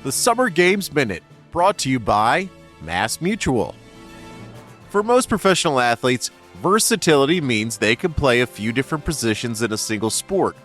The Summer Games Minute, brought to you by MassMutual. For most professional athletes, versatility means they can play a few different positions in a single sport.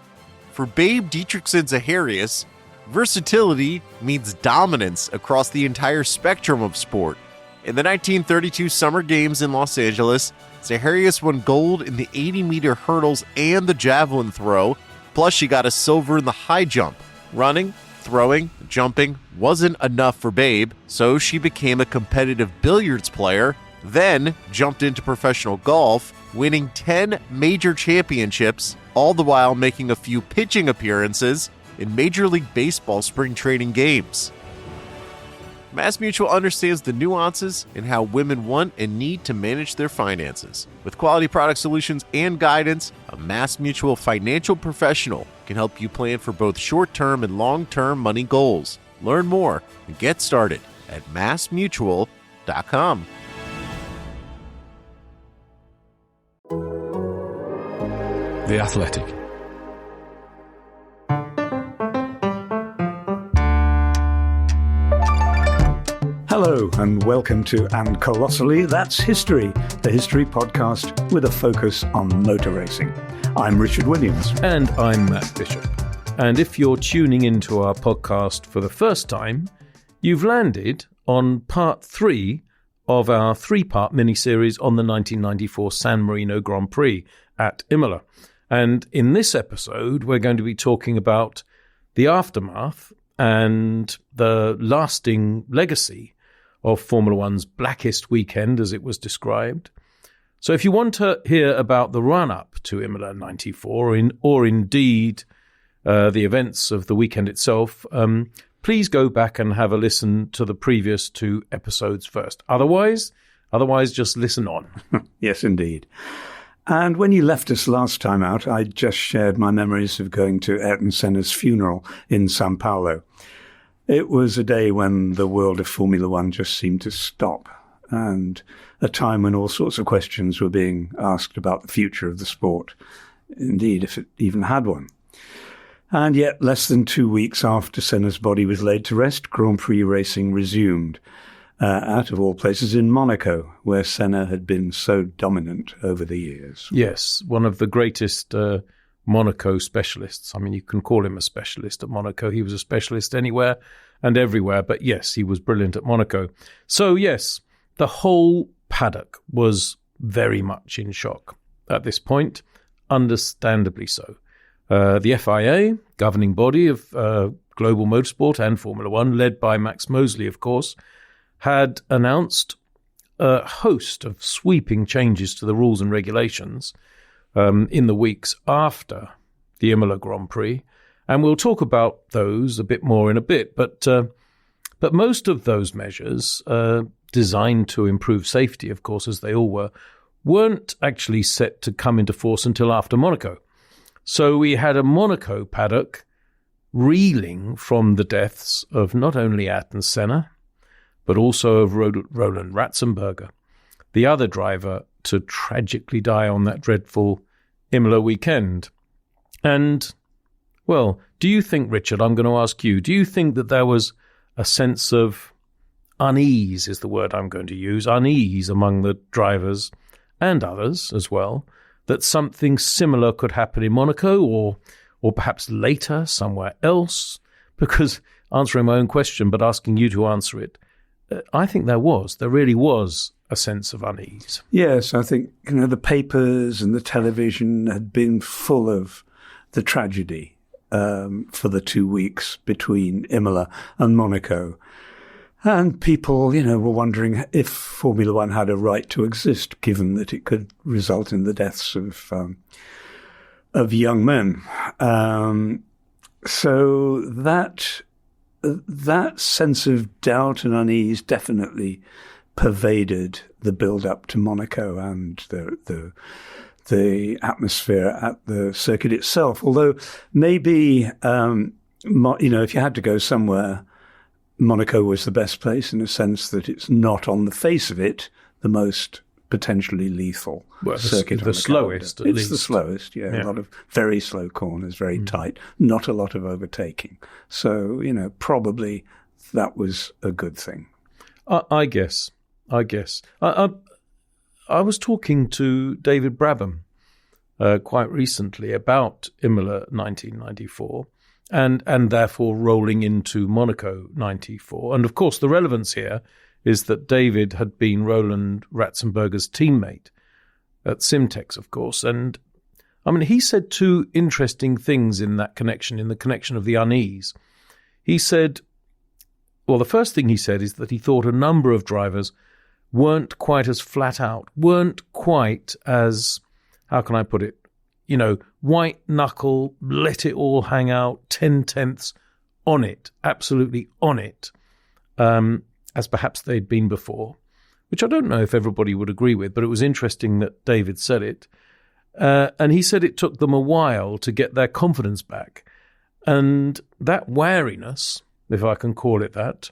For Babe Dietrichson-Zacharias, versatility means dominance across the entire spectrum of sport. In the 1932 Summer Games in Los Angeles, Zacharias won gold in the 80-meter hurdles and the javelin throw, plus she got a silver in the high jump. Running, throwing, jumping wasn't enough for Babe, so she became a competitive billiards player, then jumped into professional golf, winning 10 major championships, all the while making a few pitching appearances in Major League Baseball spring training games. MassMutual understands the nuances in how women want and need to manage their finances. With quality product solutions and guidance, a MassMutual financial professional can help you plan for both short-term and long-term money goals. Learn more and get started at massmutual.com. The Athletic. Hello and welcome to And Colossally, That's History, the history podcast with a focus on motor racing. I'm Richard Williams. And I'm Matt Bishop. And if you're tuning into our podcast for the first time, you've landed on part 3 of our 3-part mini-series on the 1994 San Marino Grand Prix at Imola. And in this episode, we're going to be talking about the aftermath and the lasting legacy of Formula One's blackest weekend, as it was described. So if you want to hear about the run-up to Imola 94, or indeed the events of the weekend itself, please go back and have a listen to the previous 2 episodes first. Otherwise, just listen on. Yes, indeed. And when you left us last time out, I just shared my memories of going to Ayrton Senna's funeral in Sao Paulo. It was a day when the world of Formula One just seemed to stop, and a time when all sorts of questions were being asked about the future of the sport, indeed, if it even had one. And yet, less than 2 weeks after Senna's body was laid to rest, Grand Prix racing resumed, out of all places in Monaco, where Senna had been so dominant over the years. Yes, one of the greatest Monaco specialists. I mean, you can call him a specialist at Monaco. He was a specialist anywhere and everywhere, but yes, he was brilliant at Monaco. So yes, the whole paddock was very much in shock at this point, understandably so. The FIA, governing body of global motorsport and Formula One, led by Max Mosley, of course, had announced a host of sweeping changes to the rules and regulations in the weeks after the Imola Grand Prix, and we'll talk about those a bit more in a bit. But most of those measures, designed to improve safety, of course, as they all were, weren't actually set to come into force until after Monaco. So we had a Monaco paddock reeling from the deaths of not only Ayrton Senna, but also of Roland Ratzenberger, the other driver to tragically die on that dreadful Imola weekend. And, well, do you think, Richard, I'm going to ask you, do you think that there was a sense of unease, is the word I'm going to use, unease among the drivers and others as well, that something similar could happen in Monaco or perhaps later somewhere else? Because, answering my own question but asking you to answer it, I think there really was a sense of unease. Yes, I think, the papers and the television had been full of the tragedy for the 2 weeks between Imola and Monaco. And people, were wondering if Formula One had a right to exist, given that it could result in the deaths of young men. So that sense of doubt and unease definitely pervaded the build-up to Monaco and the atmosphere at the circuit itself. Although maybe, if you had to go somewhere, Monaco was the best place in a sense that it's not on the face of it the most potentially lethal circuit. The slowest, at least. It's the slowest, yeah. A lot of very slow corners, very tight, not a lot of overtaking. So, probably that was a good thing. I guess. I was talking to David Brabham quite recently about Imola 1994 and therefore rolling into Monaco 94. And of course, the relevance here is that David had been Roland Ratzenberger's teammate at Simtex, of course. And I mean, he said two interesting things in that connection, in the connection of the unease. He said, well, the first thing he said is that he thought a number of drivers weren't quite as flat out, weren't quite as, how can I put it, white knuckle, let it all hang out, 10/10ths on it, absolutely on it, as perhaps they'd been before, which I don't know if everybody would agree with, but it was interesting that David said it. And he said it took them a while to get their confidence back. And that wariness, if I can call it that,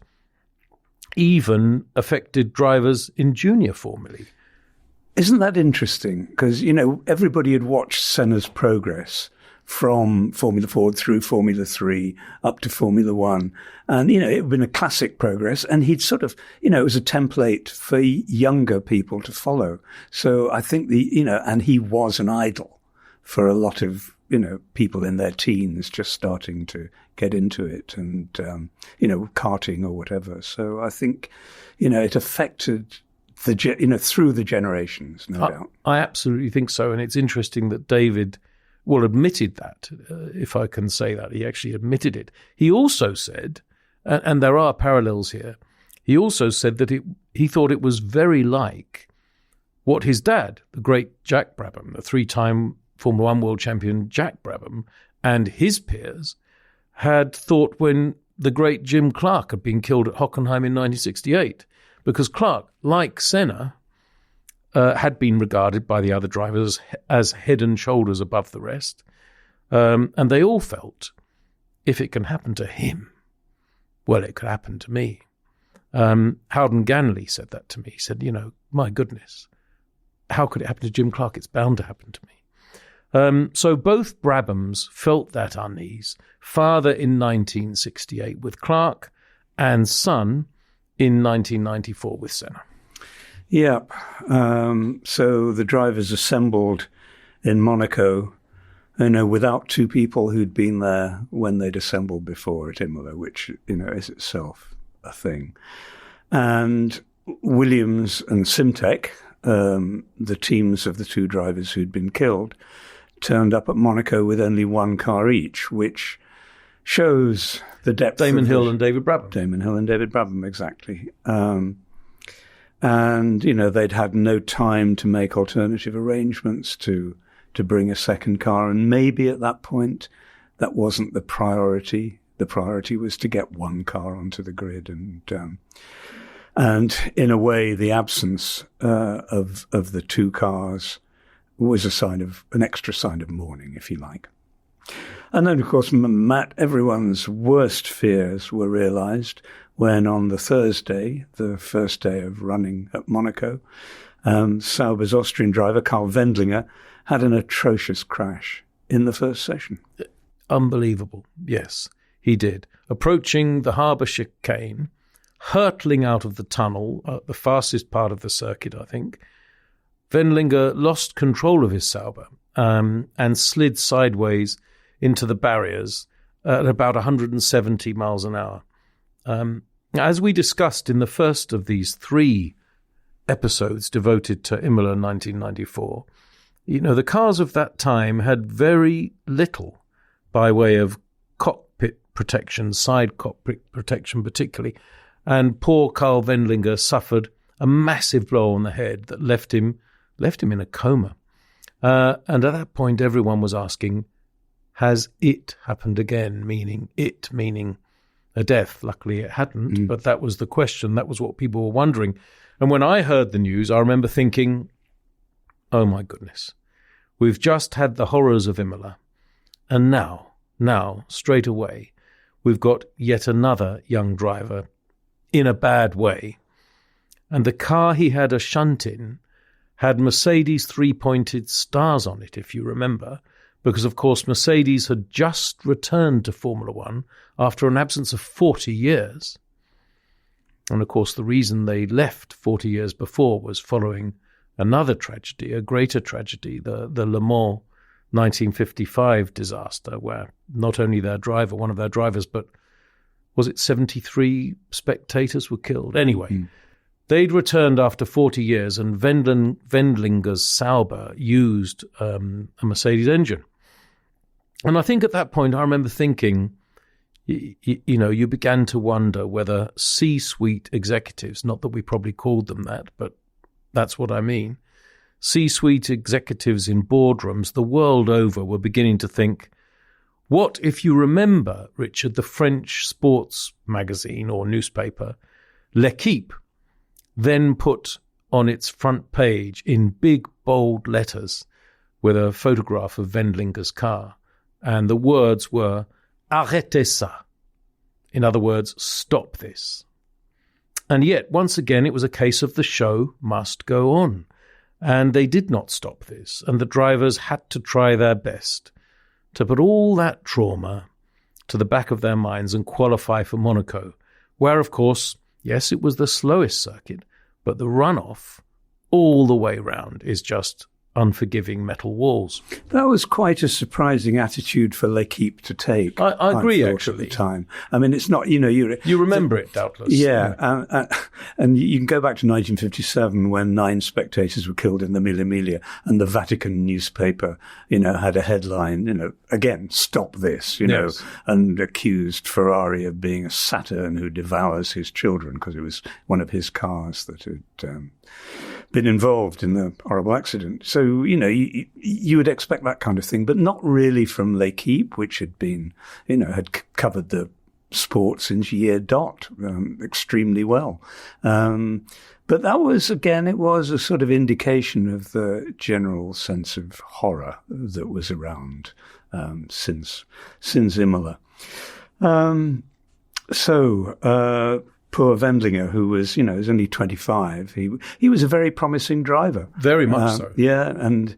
even affected drivers in junior formulae. Isn't that interesting? Because, everybody had watched Senna's progress from Formula Ford through Formula 3 up to Formula 1. And, it had been a classic progress. And he'd sort of, it was a template for younger people to follow. So I think and he was an idol for a lot of, people in their teens just starting to get into it and, karting or whatever. So I think, it affected through the generations, no doubt. I absolutely think so. And it's interesting that David, admitted that, if I can say that. He actually admitted it. He also said, and there are parallels here, he also said that he thought it was very like what his dad, the great Jack Brabham, the three-time Formula One world champion Jack Brabham, and his peers had thought when the great Jim Clark had been killed at Hockenheim in 1968, because Clark, like Senna, had been regarded by the other drivers as head and shoulders above the rest. And they all felt, if it can happen to him, well, it could happen to me. Howden Ganley said that to me. He said, my goodness, how could it happen to Jim Clark? It's bound to happen to me. So both Brabhams felt that unease, father in 1968 with Clark and son in 1994 with Senna. Yeah. So the drivers assembled in Monaco, without two people who'd been there when they'd assembled before at Imola, which, is itself a thing. And Williams and Simtek, the teams of the two drivers who'd been killed, turned up at Monaco with only one car each, which shows the depth Damon Hill and David Brabham. Damon Hill and David Brabham, exactly. And, they'd had no time to make alternative arrangements to bring a second car. And maybe at that point, that wasn't the priority. The priority was to get one car onto the grid. And in a way, the absence of the two cars was an extra sign of mourning, if you like. And then, of course, Matt, everyone's worst fears were realized when on the Thursday, the first day of running at Monaco, Sauber's Austrian driver, Karl Wendlinger, had an atrocious crash in the first session. Unbelievable. Yes, he did. Approaching the harbour chicane, hurtling out of the tunnel, the fastest part of the circuit, I think, Wendlinger lost control of his Sauber and slid sideways into the barriers at about 170 miles an hour. As we discussed in the first of these three episodes devoted to Imola 1994, the cars of that time had very little by way of cockpit protection, side cockpit protection particularly, and poor Karl Wendlinger suffered a massive blow on the head that left him in a coma. And at that point, everyone was asking, has it happened again? Meaning a death. Luckily, it hadn't, but that was the question. That was what people were wondering. And when I heard the news, I remember thinking, oh my goodness, we've just had the horrors of Imola. And now, straight away, we've got yet another young driver in a bad way. And the car he had a shunt in had Mercedes three-pointed stars on it, if you remember, because, of course, Mercedes had just returned to Formula One after an absence of 40 years. And of course, the reason they left 40 years before was following another tragedy, a greater tragedy, the Le Mans 1955 disaster, where not only one of their drivers, but was it 73 spectators were killed? Anyway, they'd returned after 40 years, and Wendlinger's Sauber used a Mercedes engine. And I think at that point, I remember thinking, you began to wonder whether C-suite executives, not that we probably called them that, but that's what I mean, C-suite executives in boardrooms the world over were beginning to think, what if you remember, Richard, the French sports magazine or newspaper, L'Equipe, then put on its front page in big, bold letters with a photograph of Wendlinger's car, and the words were, arrêtez ça. In other words, stop this. And yet, once again, it was a case of the show must go on. And they did not stop this, and the drivers had to try their best to put all that trauma to the back of their minds and qualify for Monaco, where, of course, yes, it was the slowest circuit, but the runoff all the way round is just unforgiving metal walls. That was quite a surprising attitude for L'Equipe to take. I agree, At actually. the time. I mean, it's not, you remember it, doubtless. Yeah. And you can go back to 1957 when 9 spectators were killed in the Mille Miglia, and the Vatican newspaper, had a headline, again, stop this, Yes. and accused Ferrari of being a Saturn who devours his children because it was one of his cars that had been involved in the horrible accident. So, you would expect that kind of thing, but not really from L'Equipe, which had been, had covered the sport since year dot extremely well. But that was, again, it was a sort of indication of the general sense of horror that was around since Imola. Poor Wendlinger, who was, was only 25, he was a very promising driver. Very much so. Yeah, and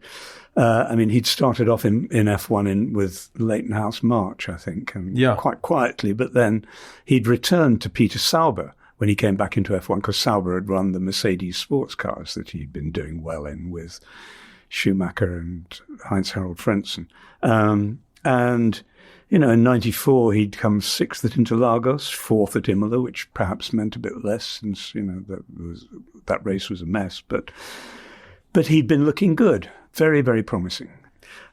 he'd started off in F1 with Leighton House March, I think, and quite quietly, but then he'd returned to Peter Sauber when he came back into F1, because Sauber had run the Mercedes sports cars that he'd been doing well in with Schumacher and Heinz-Harald Frentzen. In 94, he'd come 6th at Interlagos, 4th at Imola, which perhaps meant a bit less since, that race was a mess. But he'd been looking good, very, very promising.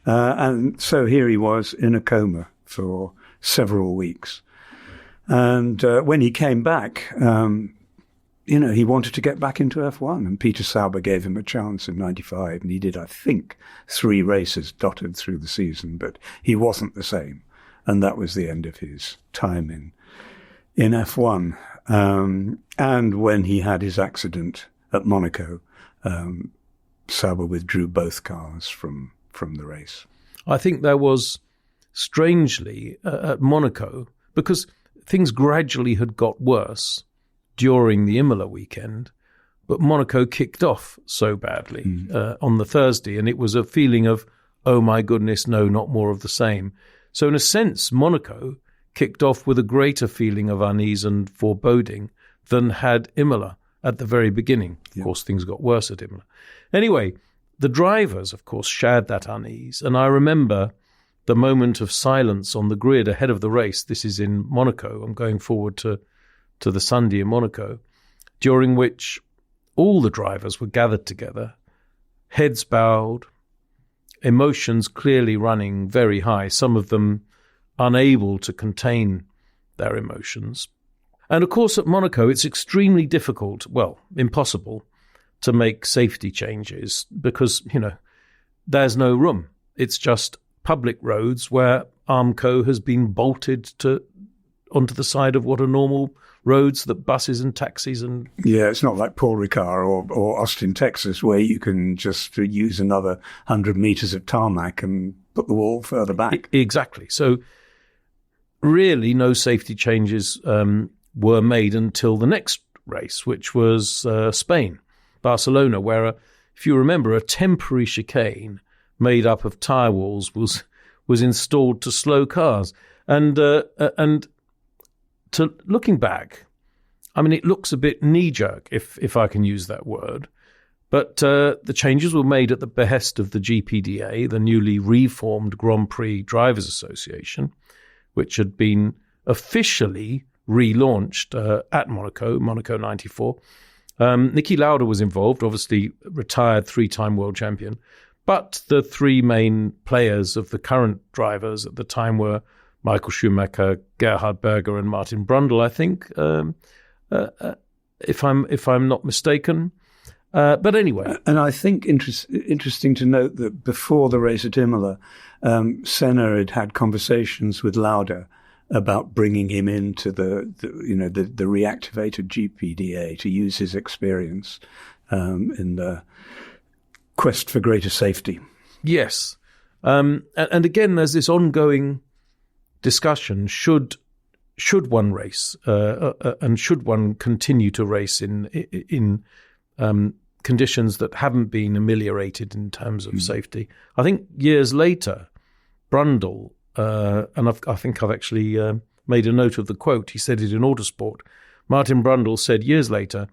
And so here he was in a coma for several weeks. And when he came back, he wanted to get back into F1, and Peter Sauber gave him a chance in 95, and he did, I think, 3 races dotted through the season, but he wasn't the same. And that was the end of his time in F1. And when he had his accident at Monaco, Sauber withdrew both cars from the race. I think there was, strangely, at Monaco, because things gradually had got worse during the Imola weekend, but Monaco kicked off so badly on the Thursday, and it was a feeling of, oh my goodness, no, not more of the same. So in a sense, Monaco kicked off with a greater feeling of unease and foreboding than had Imola at the very beginning. Of course, things got worse at Imola. Anyway, the drivers, of course, shared that unease. And I remember the moment of silence on the grid ahead of the race. This is in Monaco. I'm going forward to the Sunday in Monaco, during which all the drivers were gathered together, heads bowed, emotions clearly running very high, some of them unable to contain their emotions. And of course, at Monaco, it's extremely difficult, well, impossible, to make safety changes because, there's no room. It's just public roads where Armco has been bolted onto the side of what are normal roads that buses and taxis and... Yeah, it's not like Paul Ricard or Austin, Texas, where you can just use another 100 meters of tarmac and put the wall further back. Exactly. So really no safety changes were made until the next race, which was Spain, Barcelona, where, if you remember, a temporary chicane made up of tyre walls was installed to slow cars. And looking back, it looks a bit knee-jerk, if I can use that word. But the changes were made at the behest of the GPDA, the newly reformed Grand Prix Drivers Association, which had been officially relaunched at Monaco 94. Niki Lauda was involved, obviously retired 3-time world champion. But the three main players of the current drivers at the time were Michael Schumacher, Gerhard Berger, and Martin Brundle, I think, if I'm not mistaken. But anyway. And I think interesting to note that before the race at Imola, Senna had conversations with Lauda about bringing him into the reactivated GPDA to use his experience in the quest for greater safety. Yes. And again, there's this ongoing discussion, should one race and should one continue to race in conditions that haven't been ameliorated in terms of safety. I think years later, Brundle, and I think I've actually made a note of the quote, he said it in Autosport. Martin Brundle said years later,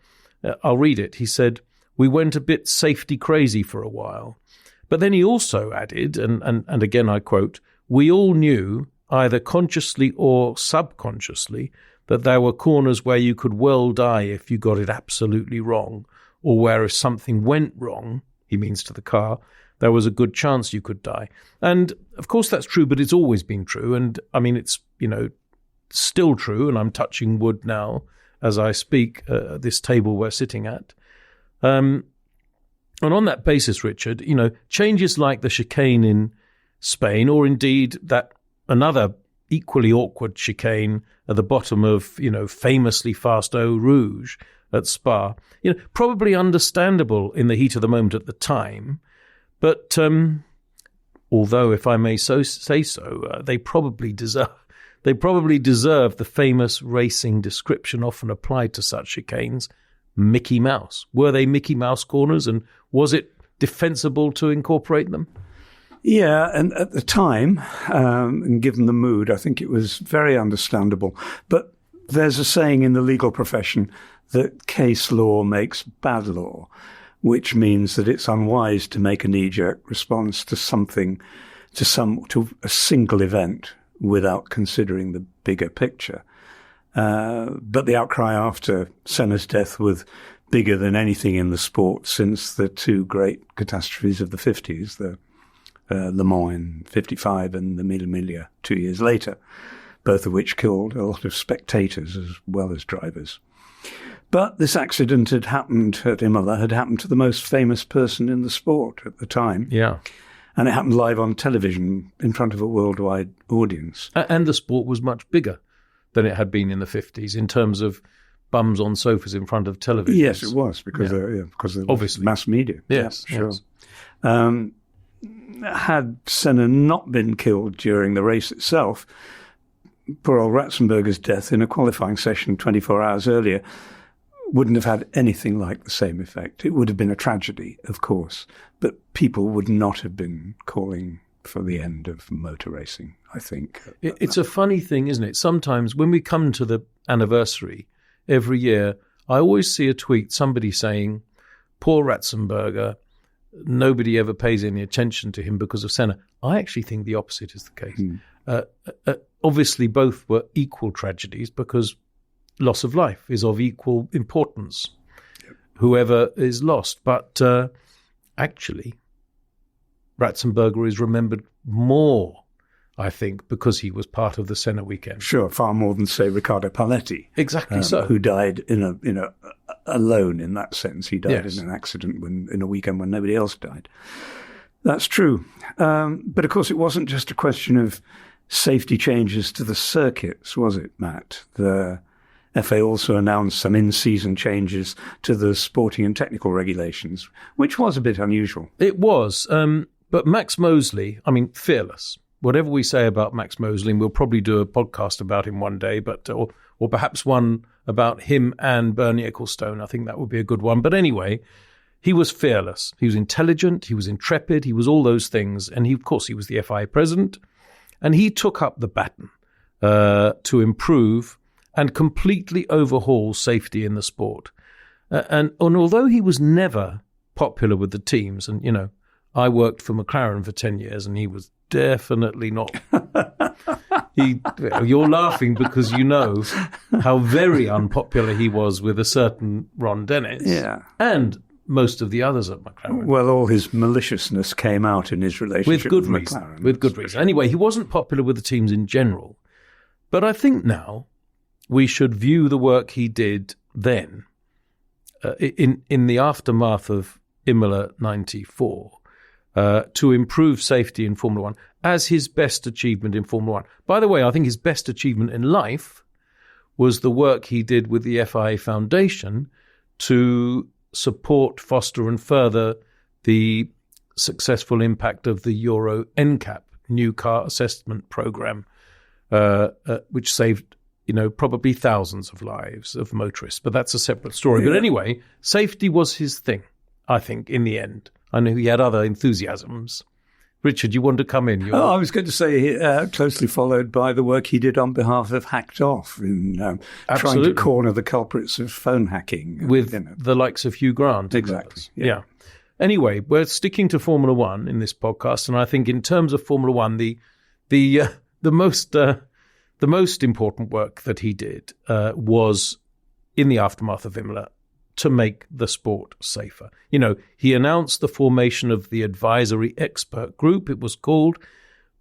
I'll read it, he said, "We went a bit safety crazy for a while." But then he also added, and again I quote, "We all knew, either consciously or subconsciously, that there were corners where you could well die if you got it absolutely wrong, or where if something went wrong," he means to the car, "there was a good chance you could die." And of course that's true, but it's always been true. And it's, still true. And I'm touching wood now as I speak at this table we're sitting at. And on that basis, Richard, changes like the chicane in Spain, or indeed that another equally awkward chicane at the bottom of, famously fast Eau Rouge at Spa, probably understandable in the heat of the moment at the time. But although, if I may say so, they probably deserve the famous racing description often applied to such chicanes, Mickey Mouse. Were they Mickey Mouse corners, and was it defensible to incorporate them? Yeah, and at the time, and given the mood, I think it was very understandable. But there's a saying in the legal profession that case law makes bad law, which means that it's unwise to make a knee-jerk response to a single event without considering the bigger picture. But the outcry after Senna's death was bigger than anything in the sport since the two great catastrophes of the 50s, the Le Mans in 55 and the Mille Miglia 2 years later, both of which killed a lot of spectators as well as drivers. But this accident had happened at Imola, had happened to the most famous person in the sport at the time. Yeah. And it happened live on television in front of a worldwide audience. And the sport was much bigger than it had been in the 50s in terms of bums on sofas in front of television. Yes, it was, because of obviously mass media. Yes, yeah, sure. Yes. Had Senna not been killed during the race itself, poor old Ratzenberger's death in a qualifying session 24 hours earlier wouldn't have had anything like the same effect. It would have been a tragedy, of course, but people would not have been calling for the end of motor racing, I think. It's a funny thing, isn't it? Sometimes when we come to the anniversary every year, I always see a tweet, somebody saying, poor Ratzenberger, nobody ever pays any attention to him because of Senna. I actually think the opposite is the case. Obviously, both were equal tragedies because loss of life is of equal importance, whoever is lost. But actually, Ratzenberger is remembered more, I think, because he was part of the Senna weekend. Sure, far more than, say, Riccardo Paletti. Exactly so. Who died alone in that sense. He died in an accident in a weekend when nobody else died. That's true. But of course, it wasn't just a question of safety changes to the circuits, was it, Matt? The FA also announced some in-season changes to the sporting and technical regulations, which was a bit unusual. It was. But Max Mosley, fearless. Whatever we say about Max Mosley, and we'll probably do a podcast about him one day, but or perhaps one about him and Bernie Ecclestone. I think that would be a good one. But anyway, he was fearless. He was intelligent. He was intrepid. He was all those things. And he was the FIA president. And he took up the baton to improve and completely overhaul safety in the sport. And although he was never popular with the teams, and, you know, I worked for McLaren for 10 years and he was definitely not. You're laughing because you know how very unpopular he was with a certain Ron Dennis. Yeah. And most of the others at McLaren. Well, all his maliciousness came out in his relationship with McLaren. With good reason. Anyway, he wasn't popular with the teams in general. But I think now we should view the work he did then in the aftermath of Imola 94 to improve safety in Formula One as his best achievement in Formula One. By the way, I think his best achievement in life was the work he did with the FIA Foundation to support, foster and further the successful impact of the Euro NCAP, new car assessment program, which saved, you know, probably thousands of lives of motorists. But that's a separate story. Yeah. But anyway, safety was his thing, I think, in the end. I know he had other enthusiasms. Richard, you want to come in? I was going to say closely followed by the work he did on behalf of Hacked Off in trying to corner the culprits of phone hacking. With the likes of Hugh Grant. Exactly. Yeah. Anyway, we're sticking to Formula One in this podcast, and I think in terms of Formula One, the most important work that he did was in the aftermath of Imola to make the sport safer. You know, he announced the formation of the Advisory Expert Group, it was called,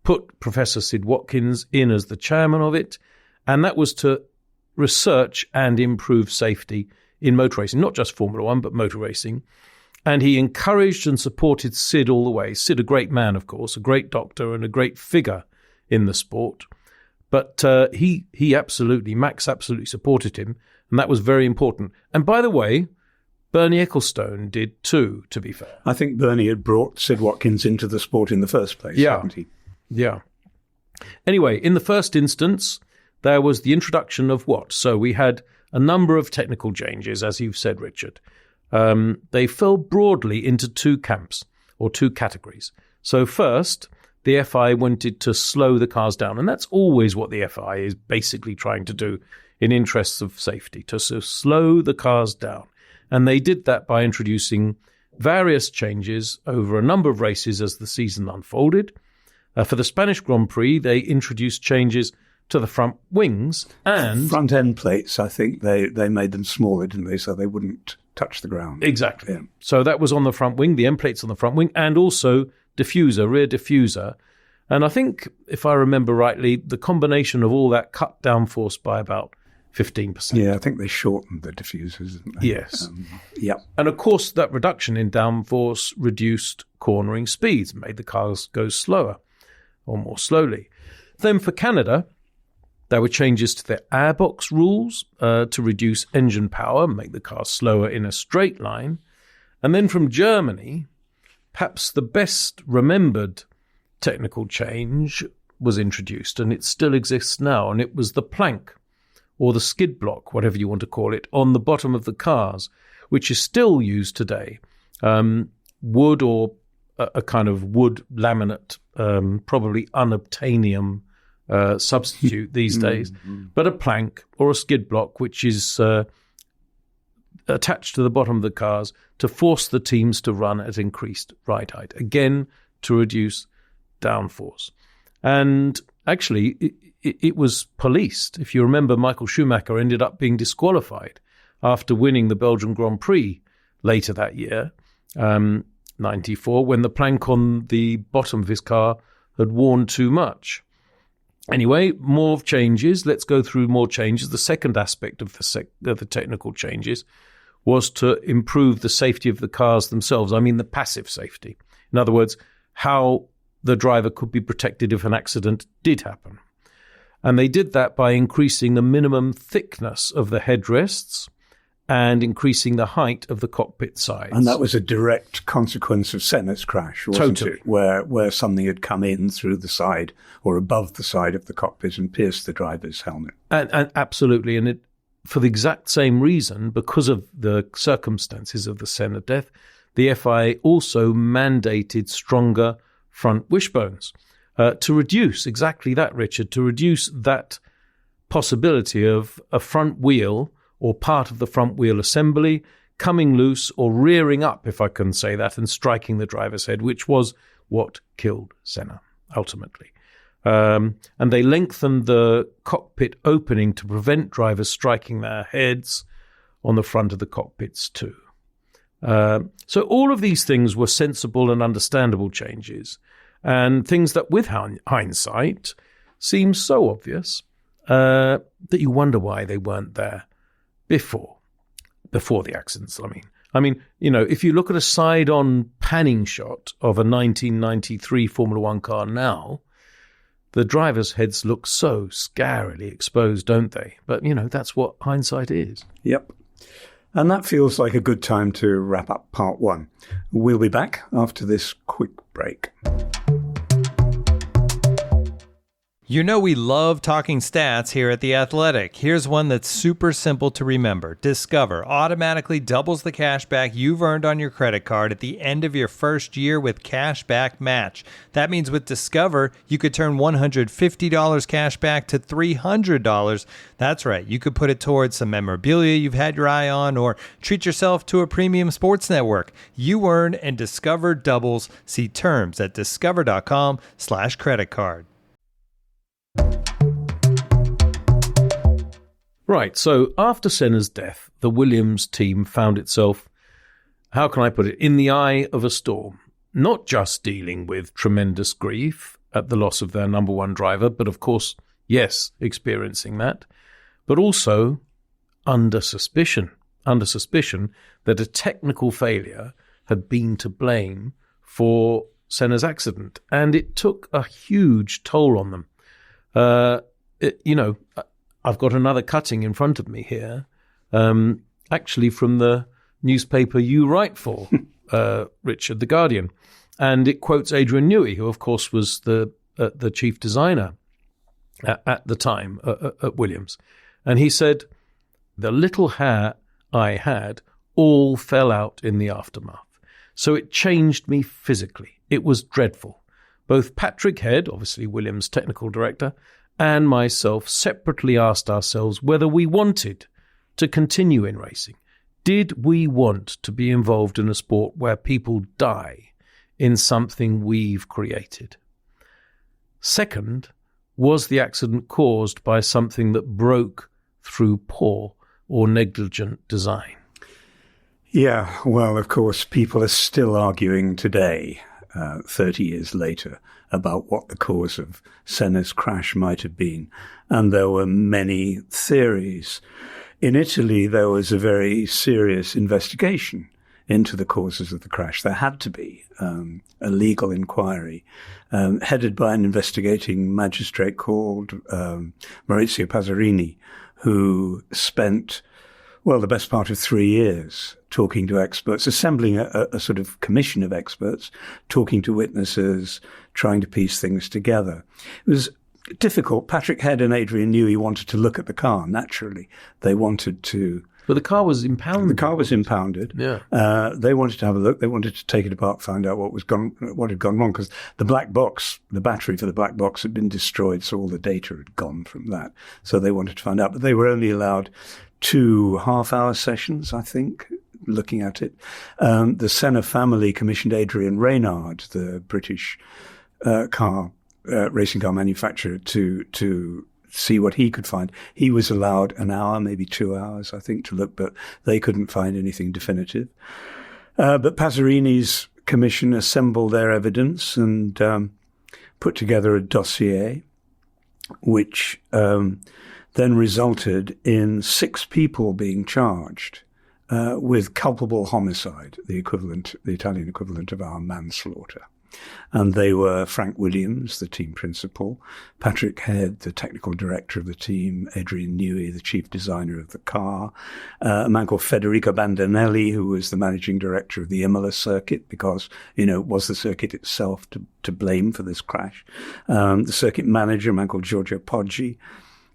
put Professor Sid Watkins in as the chairman of it, and that was to research and improve safety in motor racing, not just Formula One, but motor racing. And he encouraged and supported Sid all the way. Sid, a great man, of course, a great doctor and a great figure in the sport. But Max absolutely supported him, and that was very important. And by the way, Bernie Ecclestone did too, to be fair. I think Bernie had brought Sid Watkins into the sport in the first place, hadn't he? Yeah. Anyway, in the first instance, there was the introduction of what? So we had a number of technical changes, as you've said, Richard. They fell broadly into two camps, or two categories. So first, the FIA wanted to slow the cars down, and that's always what the FIA is basically trying to do in interests of safety, to slow the cars down. And they did that by introducing various changes over a number of races as the season unfolded. For the Spanish Grand Prix, they introduced changes to the front wings and front end plates. I think they made them smaller, didn't they, so they wouldn't touch the ground. Exactly. Yeah. So that was on the front wing, the end plates on the front wing, and also rear diffuser. And I think, if I remember rightly, the combination of all that cut downforce by about 15%. Yeah, I think they shortened the diffusers, didn't they? Yes. Yeah. And of course, that reduction in downforce reduced cornering speeds, made the cars go slower or more slowly. Then for Canada, there were changes to the airbox rules to reduce engine power, make the car slower in a straight line. And then from Germany, perhaps the best remembered technical change was introduced, and it still exists now, and it was the plank, or the skid block, whatever you want to call it, on the bottom of the cars, which is still used today. Wood, or a kind of wood laminate, probably unobtainium substitute these days, but a plank or a skid block, which is attached to the bottom of the cars to force the teams to run at increased ride height, again, to reduce downforce. And actually, it was policed. If you remember, Michael Schumacher ended up being disqualified after winning the Belgian Grand Prix later that year, 94, when the plank on the bottom of his car had worn too much. Anyway, more changes. Let's go through more changes. The second aspect of the technical changes was to improve the safety of the cars themselves. I mean, the passive safety. In other words, how the driver could be protected if an accident did happen. And they did that by increasing the minimum thickness of the headrests and increasing the height of the cockpit sides. And that was a direct consequence of Senna's crash, wasn't it? Where something had come in through the side or above the side of the cockpit and pierced the driver's helmet. And absolutely. And it, for the exact same reason, because of the circumstances of the Senna death, the FIA also mandated stronger front wishbones to reduce exactly that, Richard, to reduce that possibility of a front wheel or part of the front wheel assembly coming loose or rearing up, if I can say that, and striking the driver's head, which was what killed Senna, ultimately. And they lengthened the cockpit opening to prevent drivers striking their heads on the front of the cockpits too. So all of these things were sensible and understandable changes, and things that with hindsight seem so obvious that you wonder why they weren't there before the accidents. I mean, if you look at a side-on panning shot of a 1993 Formula One car now, the drivers' heads look so scarily exposed, don't they? But, that's what hindsight is. Yep. And that feels like a good time to wrap up part one. We'll be back after this quick break. We love talking stats here at The Athletic. Here's one that's super simple to remember. Discover automatically doubles the cash back you've earned on your credit card at the end of your first year with Cash Back Match. That means with Discover, you could turn $150 cash back to $300. That's right. You could put it towards some memorabilia you've had your eye on or treat yourself to a premium sports network. You earn and Discover doubles. See terms at discover.com/credit-card. Right, so after Senna's death, the Williams team found itself, how can I put it, in the eye of a storm. Not just dealing with tremendous grief at the loss of their number one driver, but of course, yes, experiencing that, but also under suspicion that a technical failure had been to blame for Senna's accident. And it took a huge toll on them. I've got another cutting in front of me here, actually from the newspaper you write for, Richard, The Guardian. And it quotes Adrian Newey, who, of course, was the chief designer at the time at Williams. And he said, "The little hair I had all fell out in the aftermath. So it changed me physically. It was dreadful. Both Patrick Head, obviously Williams' technical director, and myself separately asked ourselves whether we wanted to continue in racing. Did we want to be involved in a sport where people die in something we've created? Second, was the accident caused by something that broke through poor or negligent design?" Yeah, well, of course, people are still arguing today, 30 years later, about what the cause of Senna's crash might have been. And there were many theories. In Italy, there was a very serious investigation into the causes of the crash. There had to be a legal inquiry headed by an investigating magistrate called Maurizio Pasarini, who spent, the best part of 3 years talking to experts, assembling a sort of commission of experts, talking to witnesses, trying to piece things together. It was difficult. Patrick Head and Adrian Newey wanted to look at the car, naturally. They wanted to... But the car was impounded. The car was impounded. Yeah. They wanted to have a look. They wanted to take it apart, find out what had gone wrong, because the black box, the battery for the black box had been destroyed, so all the data had gone from that. So they wanted to find out. But they were only allowed 2 half-hour sessions, I think, looking at it. The Senna family commissioned Adrian Reynard, the British racing car manufacturer, to see what he could find. He was allowed an hour, maybe 2 hours, I think, to look, but they couldn't find anything definitive. But Pasarini's commission assembled their evidence and put together a dossier, which then resulted in 6 people being charged with culpable homicide, the Italian equivalent of our manslaughter. And they were Frank Williams, the team principal, Patrick Head, the technical director of the team, Adrian Newey, the chief designer of the car, a man called Federico Bandinelli, who was the managing director of the Imola circuit, because, was the circuit itself to blame for this crash, the circuit manager, a man called Giorgio Poggi,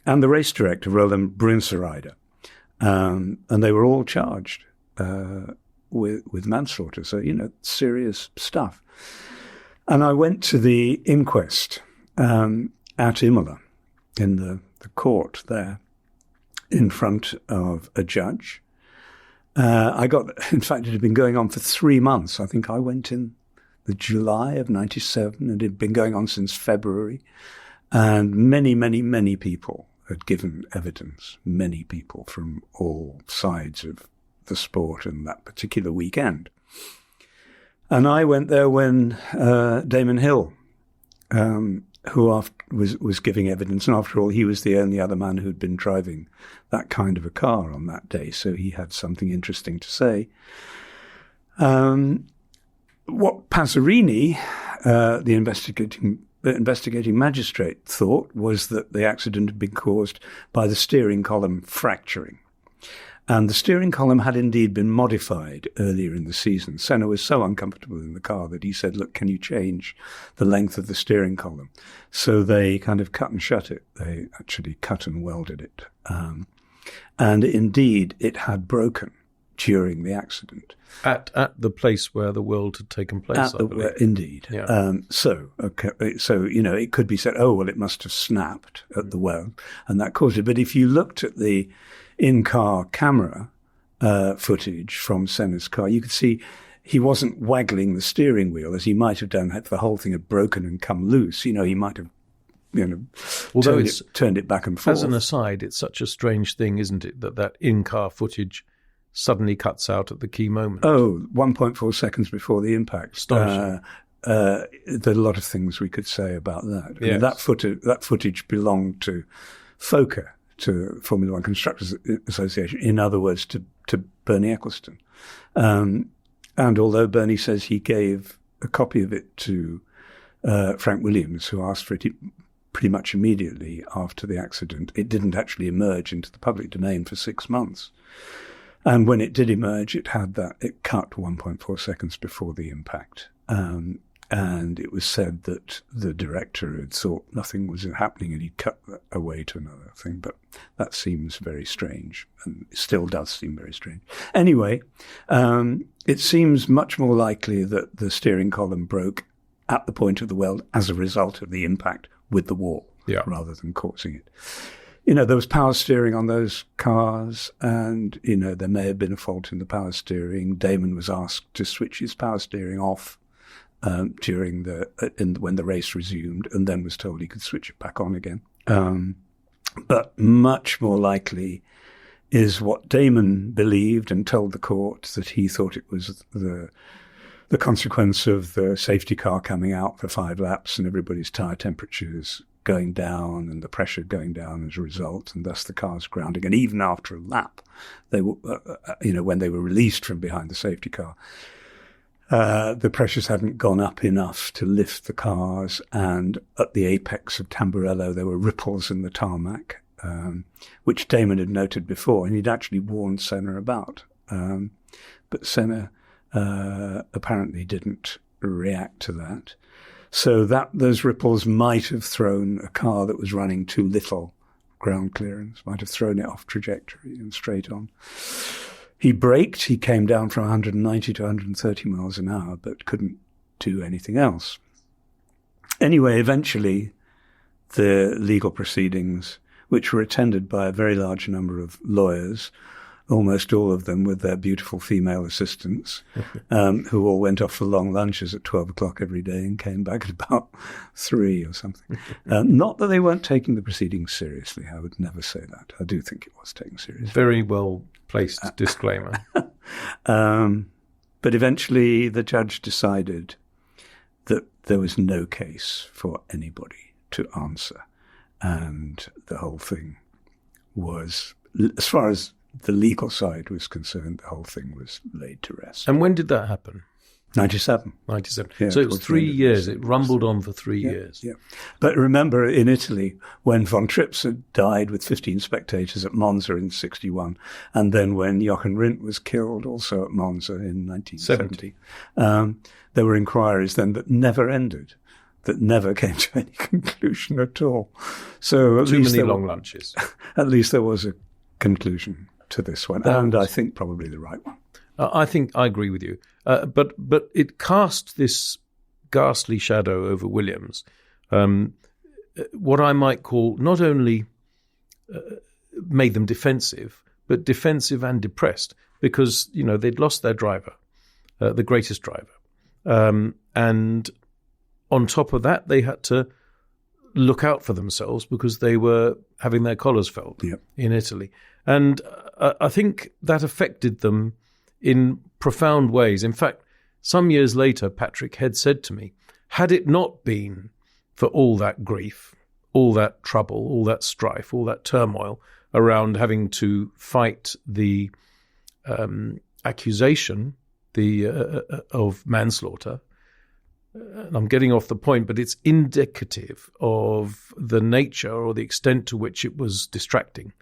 and the race director, Roland Brunserider. And they were all charged with manslaughter. So, serious stuff. And I went to the inquest at Imola in the the court there in front of a judge. In fact, it had been going on for 3 months. I think I went in the July of 97, and it had been going on since February. And many, many, many people had given evidence, many people from all sides of the sport in that particular weekend. And I went there when Damon Hill, who was giving evidence, and after all, he was the only other man who'd been driving that kind of a car on that day, so he had something interesting to say. What Pasarini, the investigating magistrate, thought was that the accident had been caused by the steering column fracturing. And the steering column had indeed been modified earlier in the season. Senna was so uncomfortable in the car that he said, look, can you change the length of the steering column? So they kind of cut and shut it. They actually cut and welded it. And indeed, it had broken during the accident. At the place where the weld had taken place, indeed. Yeah. So, it could be said, oh, well, it must have snapped at the weld, and that caused it. But if you looked at the in-car camera footage from Senna's car, you could see he wasn't waggling the steering wheel as he might have done if the whole thing had broken and come loose. He might have turned it back and forth. As an aside, it's such a strange thing, isn't it, that in-car footage suddenly cuts out at the key moment. Oh, 1.4 seconds before the impact. Astonishing. There are a lot of things we could say about that. Yes. That footage belonged to FOCA, to Formula One Constructors Association, in other words, to Bernie Ecclestone. And although Bernie says he gave a copy of it to Frank Williams, who asked for it pretty much immediately after the accident, it didn't actually emerge into the public domain for 6 months. And when it did emerge, it cut 1.4 seconds before the impact. And it was said that the director had thought nothing was happening and he'd cut away to another thing. But that seems very strange, and it still does seem very strange. Anyway, it seems much more likely that the steering column broke at the point of the weld as a result of the impact with the wall, rather than causing it. There was power steering on those cars, and, there may have been a fault in the power steering. Damon was asked to switch his power steering off during when the race resumed, and then was told he could switch it back on again. But much more likely is what Damon believed and told the court, that he thought it was the consequence of the safety car coming out for 5 laps and everybody's tyre temperatures going down and the pressure going down as a result, and thus the car's grounding. And even after a lap, they were, when they were released from behind the safety car, the pressures hadn't gone up enough to lift the cars, and at the apex of Tamburello there were ripples in the tarmac, which Damon had noted before, and he'd actually warned Senna about. But Senna apparently didn't react to that. So those ripples might have thrown a car that was running too little ground clearance, might have thrown it off trajectory and straight on. He braked. He came down from 190 to 130 miles an hour, but couldn't do anything else. Anyway, eventually, the legal proceedings, which were attended by a very large number of lawyers, almost all of them with their beautiful female assistants, who all went off for long lunches at 12 o'clock every day and came back at about 3 or something. Not that they weren't taking the proceedings seriously. I would never say that. I do think it was taken seriously. Very well-placed disclaimer. But eventually the judge decided that there was no case for anybody to answer. And the whole thing was, as far as the legal side was concerned, the whole thing was laid to rest. And when did that happen? 97. Yeah, so it was 3 years. It rumbled on for 3 years. Yeah. But remember, in Italy, when von Trips had died with 15 spectators at Monza in 61, and then when Jochen Rindt was killed also at Monza in 1970, there were inquiries then that never ended, that never came to any conclusion at all. So at least many long lunches. At least there was a conclusion to this one, and I think probably the right one. I think I agree with you. But it cast this ghastly shadow over Williams, what I might call not only made them defensive, but defensive and depressed because, they'd lost their driver, the greatest driver. And on top of that, they had to look out for themselves because they were having their collars felt in Italy. And I think that affected them in profound ways. In fact, some years later, Patrick Head said to me, had it not been for all that grief, all that trouble, all that strife, all that turmoil around having to fight the accusation of manslaughter, and I'm getting off the point, but it's indicative of the nature or the extent to which it was distracting.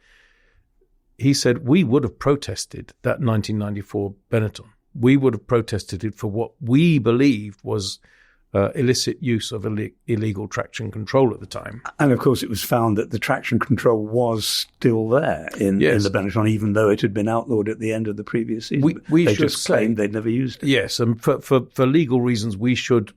He said, we would have protested that 1994 Benetton. We would have protested it for what we believed was illicit use of illegal traction control at the time. And of course, it was found that the traction control was still there in the Benetton, even though it had been outlawed at the end of the previous season. They just claimed they'd never used it. Yes, and for legal reasons, we should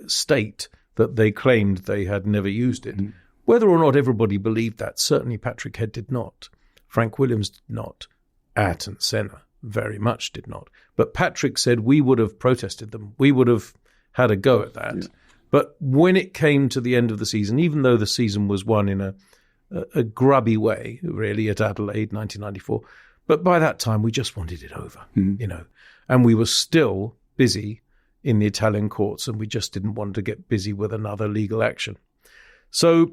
state that they claimed they had never used it. Mm. Whether or not everybody believed that, certainly Patrick Head did not. Frank Williams did not. Ayrton Senna very much did not. But Patrick said we would have protested them. We would have had a go at that. Yeah. But when it came to the end of the season, even though the season was won in a grubby way, really, at Adelaide, 1994, but by that time we just wanted it over, and we were still busy in the Italian courts, and we just didn't want to get busy with another legal action. So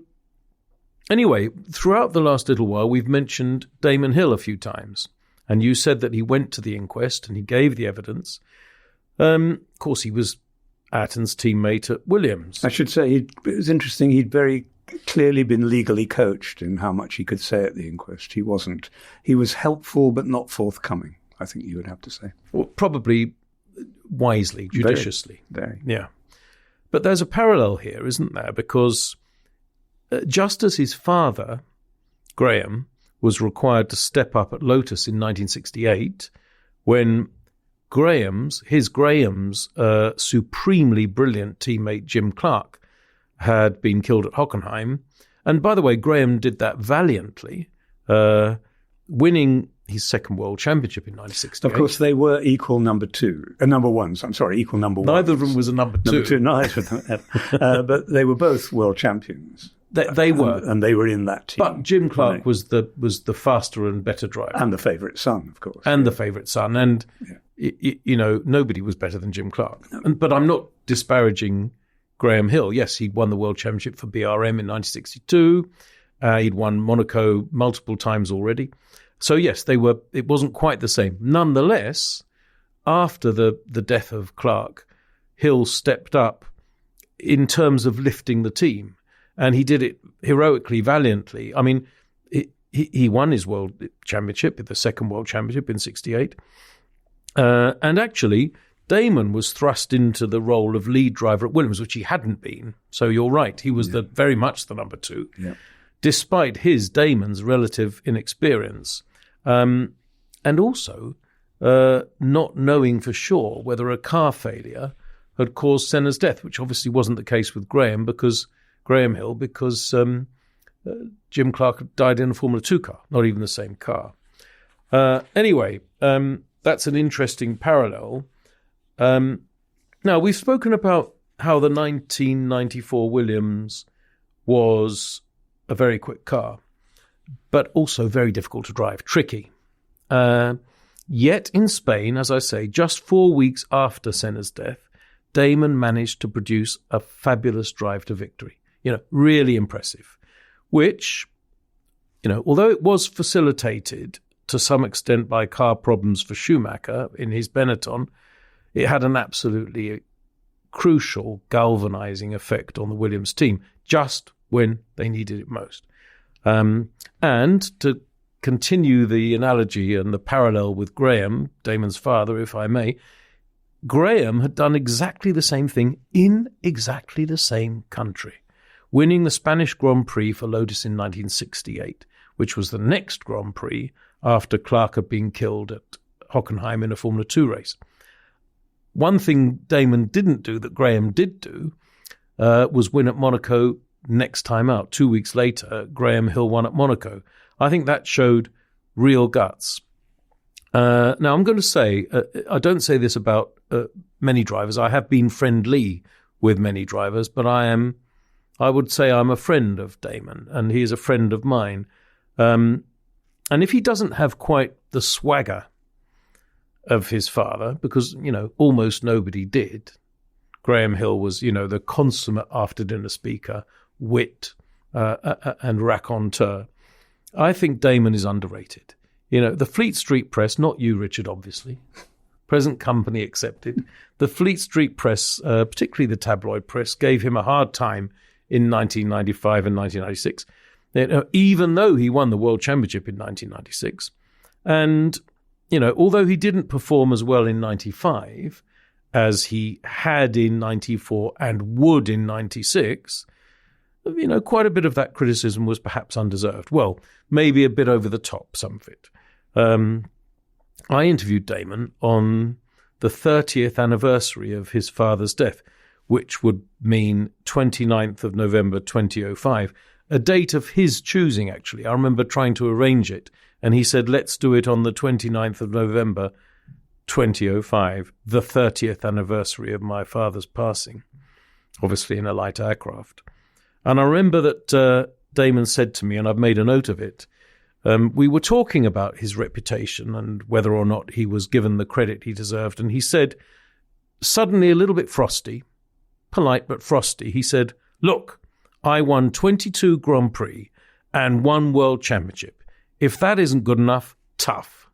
anyway, throughout the last little while, we've mentioned Damon Hill a few times, and you said that he went to the inquest and he gave the evidence. Of course, he was Ayrton's teammate at Williams. I should say it was interesting. He'd very clearly been legally coached in how much he could say at the inquest. He wasn't. He was helpful but not forthcoming, I think you would have to say. Well, probably wisely, judiciously. Very. Yeah. But there's a parallel here, isn't there? Because just as his father, Graham, was required to step up at Lotus in 1968, when Graham's supremely brilliant teammate Jim Clark had been killed at Hockenheim. And by the way, Graham did that valiantly, winning his second world championship in 1968. Of course, they were equal number ones. I'm sorry, equal number one. Neither of them was a number two. Number two, neither of them. But they were both world champions. They were. And they were in that team. But Jim Clark was the faster and better driver. And the favourite son, of course. And the favourite son. And, nobody was better than Jim Clark. No. But I'm not disparaging Graham Hill. Yes, he'd won the world championship for BRM in 1962. He'd won Monaco multiple times already. So, yes, it wasn't quite the same. Nonetheless, after the death of Clark, Hill stepped up in terms of lifting the team. And he did it heroically, valiantly. I mean, he won his world championship, the second world championship in 1968. And actually, Damon was thrust into the role of lead driver at Williams, which he hadn't been. So you're right. He was very much the number two, despite Damon's relative inexperience. And also not knowing for sure whether a car failure had caused Senna's death, which obviously wasn't the case with Graham Hill, because Jim Clark died in a Formula 2 car, not even the same car. Anyway, that's an interesting parallel. Now, we've spoken about how the 1994 Williams was a very quick car, but also very difficult to drive, tricky. Yet in Spain, as I say, just 4 weeks after Senna's death, Damon managed to produce a fabulous drive to victory. Really impressive, which, although it was facilitated to some extent by car problems for Schumacher in his Benetton, it had an absolutely crucial galvanizing effect on the Williams team just when they needed it most. And to continue the analogy and the parallel with Graham, Damon's father, if I may, Graham had done exactly the same thing in exactly the same country, winning the Spanish Grand Prix for Lotus in 1968, which was the next Grand Prix after Clark had been killed at Hockenheim in a Formula 2 race. One thing Damon didn't do that Graham did do was win at Monaco next time out, 2 weeks later, Graham Hill won at Monaco. I think that showed real guts. Now, I'm going to say, I don't say this about many drivers. I have been friendly with many drivers, but I would say I'm a friend of Damon, and he is a friend of mine. And if he doesn't have quite the swagger of his father, because, almost nobody did. Graham Hill was, the consummate after-dinner speaker, wit, and raconteur. I think Damon is underrated. The Fleet Street Press, not you, Richard, obviously, present company accepted, the Fleet Street Press, particularly the tabloid press, gave him a hard time in 1995 and 1996, even though he won the World Championship in 1996. And, although he didn't perform as well in 95 as he had in 94 and would in 96, quite a bit of that criticism was perhaps undeserved. Well, maybe a bit over the top, some of it. I interviewed Damon on the 30th anniversary of his father's death, which would mean 29th of November 2005, a date of his choosing, actually. I remember trying to arrange it, and he said, let's do it on the 29th of November 2005, the 30th anniversary of my father's passing, obviously in a light aircraft. And I remember that Damon said to me, and I've made a note of it, we were talking about his reputation and whether or not he was given the credit he deserved. And he said, suddenly a little bit frosty, polite but frosty, he said, look, I won 22 Grand Prix and 1 World Championship. If that isn't good enough, tough.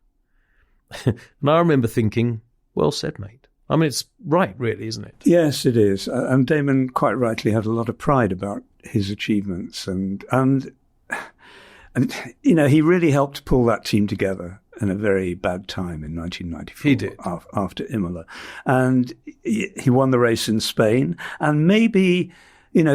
And I remember thinking, well said, mate. I mean, it's right, really, isn't it? Yes, it is. And Damon quite rightly had a lot of pride about his achievements. And he really helped pull that team together in a very bad time in 1994. He did. After Imola. And he won the race in Spain. And maybe,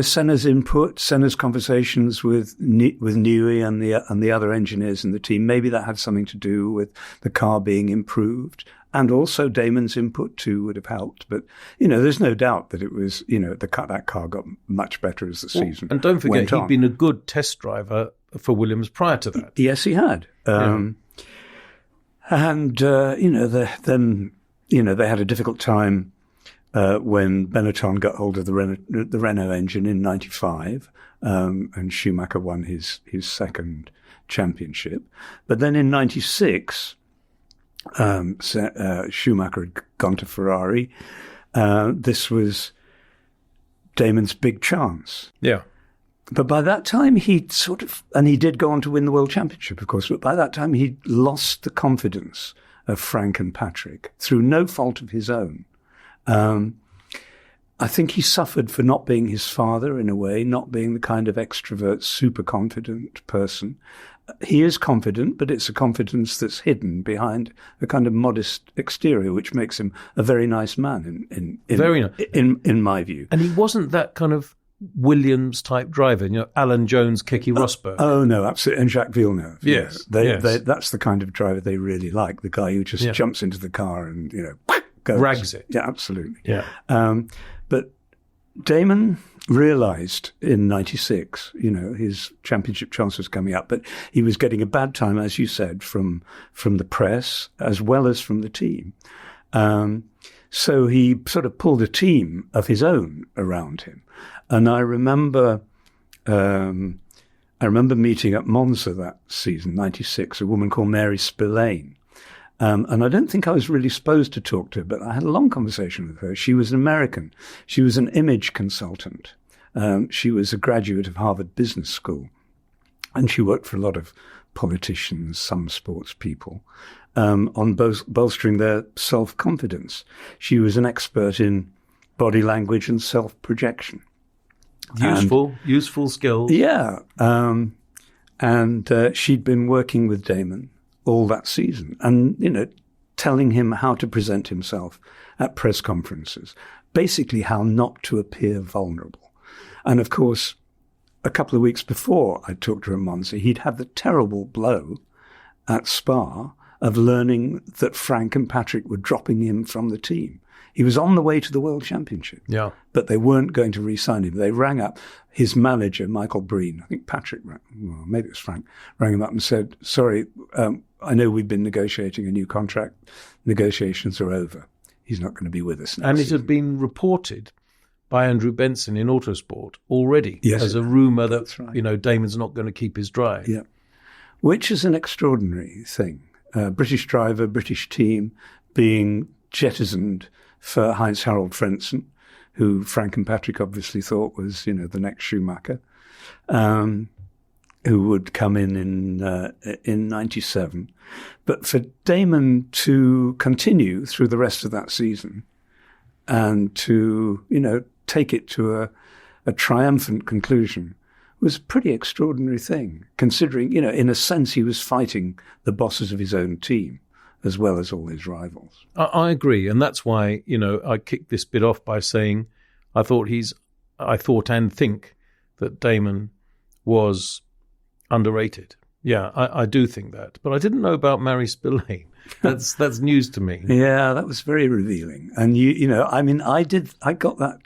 Senna's input, Senna's conversations with Newey and the other engineers in the team, maybe that had something to do with the car being improved. And also Damon's input too would have helped. But, there's no doubt that it was, that car got much better as the season went on. And don't forget, he'd been a good test driver for Williams prior to that. Yes, he had. And, then they had a difficult time when Benetton got hold of the Renault engine in 95, and Schumacher won his second championship. But then in 96... Schumacher had gone to Ferrari. This was Damon's big chance. Yeah. But by that time, he'd and he did go on to win the World Championship, of course, but by that time, he'd lost the confidence of Frank and Patrick through no fault of his own. I think he suffered for not being his father in a way, not being the kind of extrovert, super confident person. He is confident, but it's a confidence that's hidden behind a kind of modest exterior, which makes him a very nice man in my view. And he wasn't that kind of Williams type driver, Alan Jones, Keke Rosberg. Oh no, absolutely, and Jacques Villeneuve. Yes, that's the kind of driver they really like. The guy who just jumps into the car and goes. Rags it. Yeah, absolutely. Yeah. But Damon realised in 96, his championship chance was coming up, but he was getting a bad time, as you said, from the press as well as from the team. So he sort of pulled a team of his own around him. And I remember meeting at Monza that season, 96, a woman called Mary Spillane. And I don't think I was really supposed to talk to her, but I had a long conversation with her. She was an American. She was an image consultant. She was a graduate of Harvard Business School. And she worked for a lot of politicians, some sports people, on bolstering their self-confidence. She was an expert in body language and self-projection. Useful skills. Yeah. And she'd been working with Damon all that season and, telling him how to present himself at press conferences, basically how not to appear vulnerable. And of course, a couple of weeks before I talked to him at Monza, he'd had the terrible blow at Spa of learning that Frank and Patrick were dropping him from the team. He was on the way to the World Championship. Yeah. But they weren't going to re-sign him. They rang up his manager, Michael Breen. I think Patrick, well, maybe it was Frank, rang him up and said, sorry, I know we've been negotiating a new contract. Negotiations are over. He's not going to be with us next And it season. had been reported by Andrew Benson in Autosport already as a rumour that, right. Damon's not going to keep his drive. Yeah. Which is an extraordinary thing. British driver, British team being jettisoned for Heinz-Harald Frentzen, who Frank and Patrick obviously thought was, the next Schumacher, who would come in 97. But for Damon to continue through the rest of that season and to, take it to a triumphant conclusion was a pretty extraordinary thing, considering, in a sense, he was fighting the bosses of his own team as well as all his rivals. I agree. And that's why, I kicked this bit off by saying I thought and think that Damon was underrated. Yeah, I do think that. But I didn't know about Mary Spillane. That's news to me. Yeah, that was very revealing. And, I got that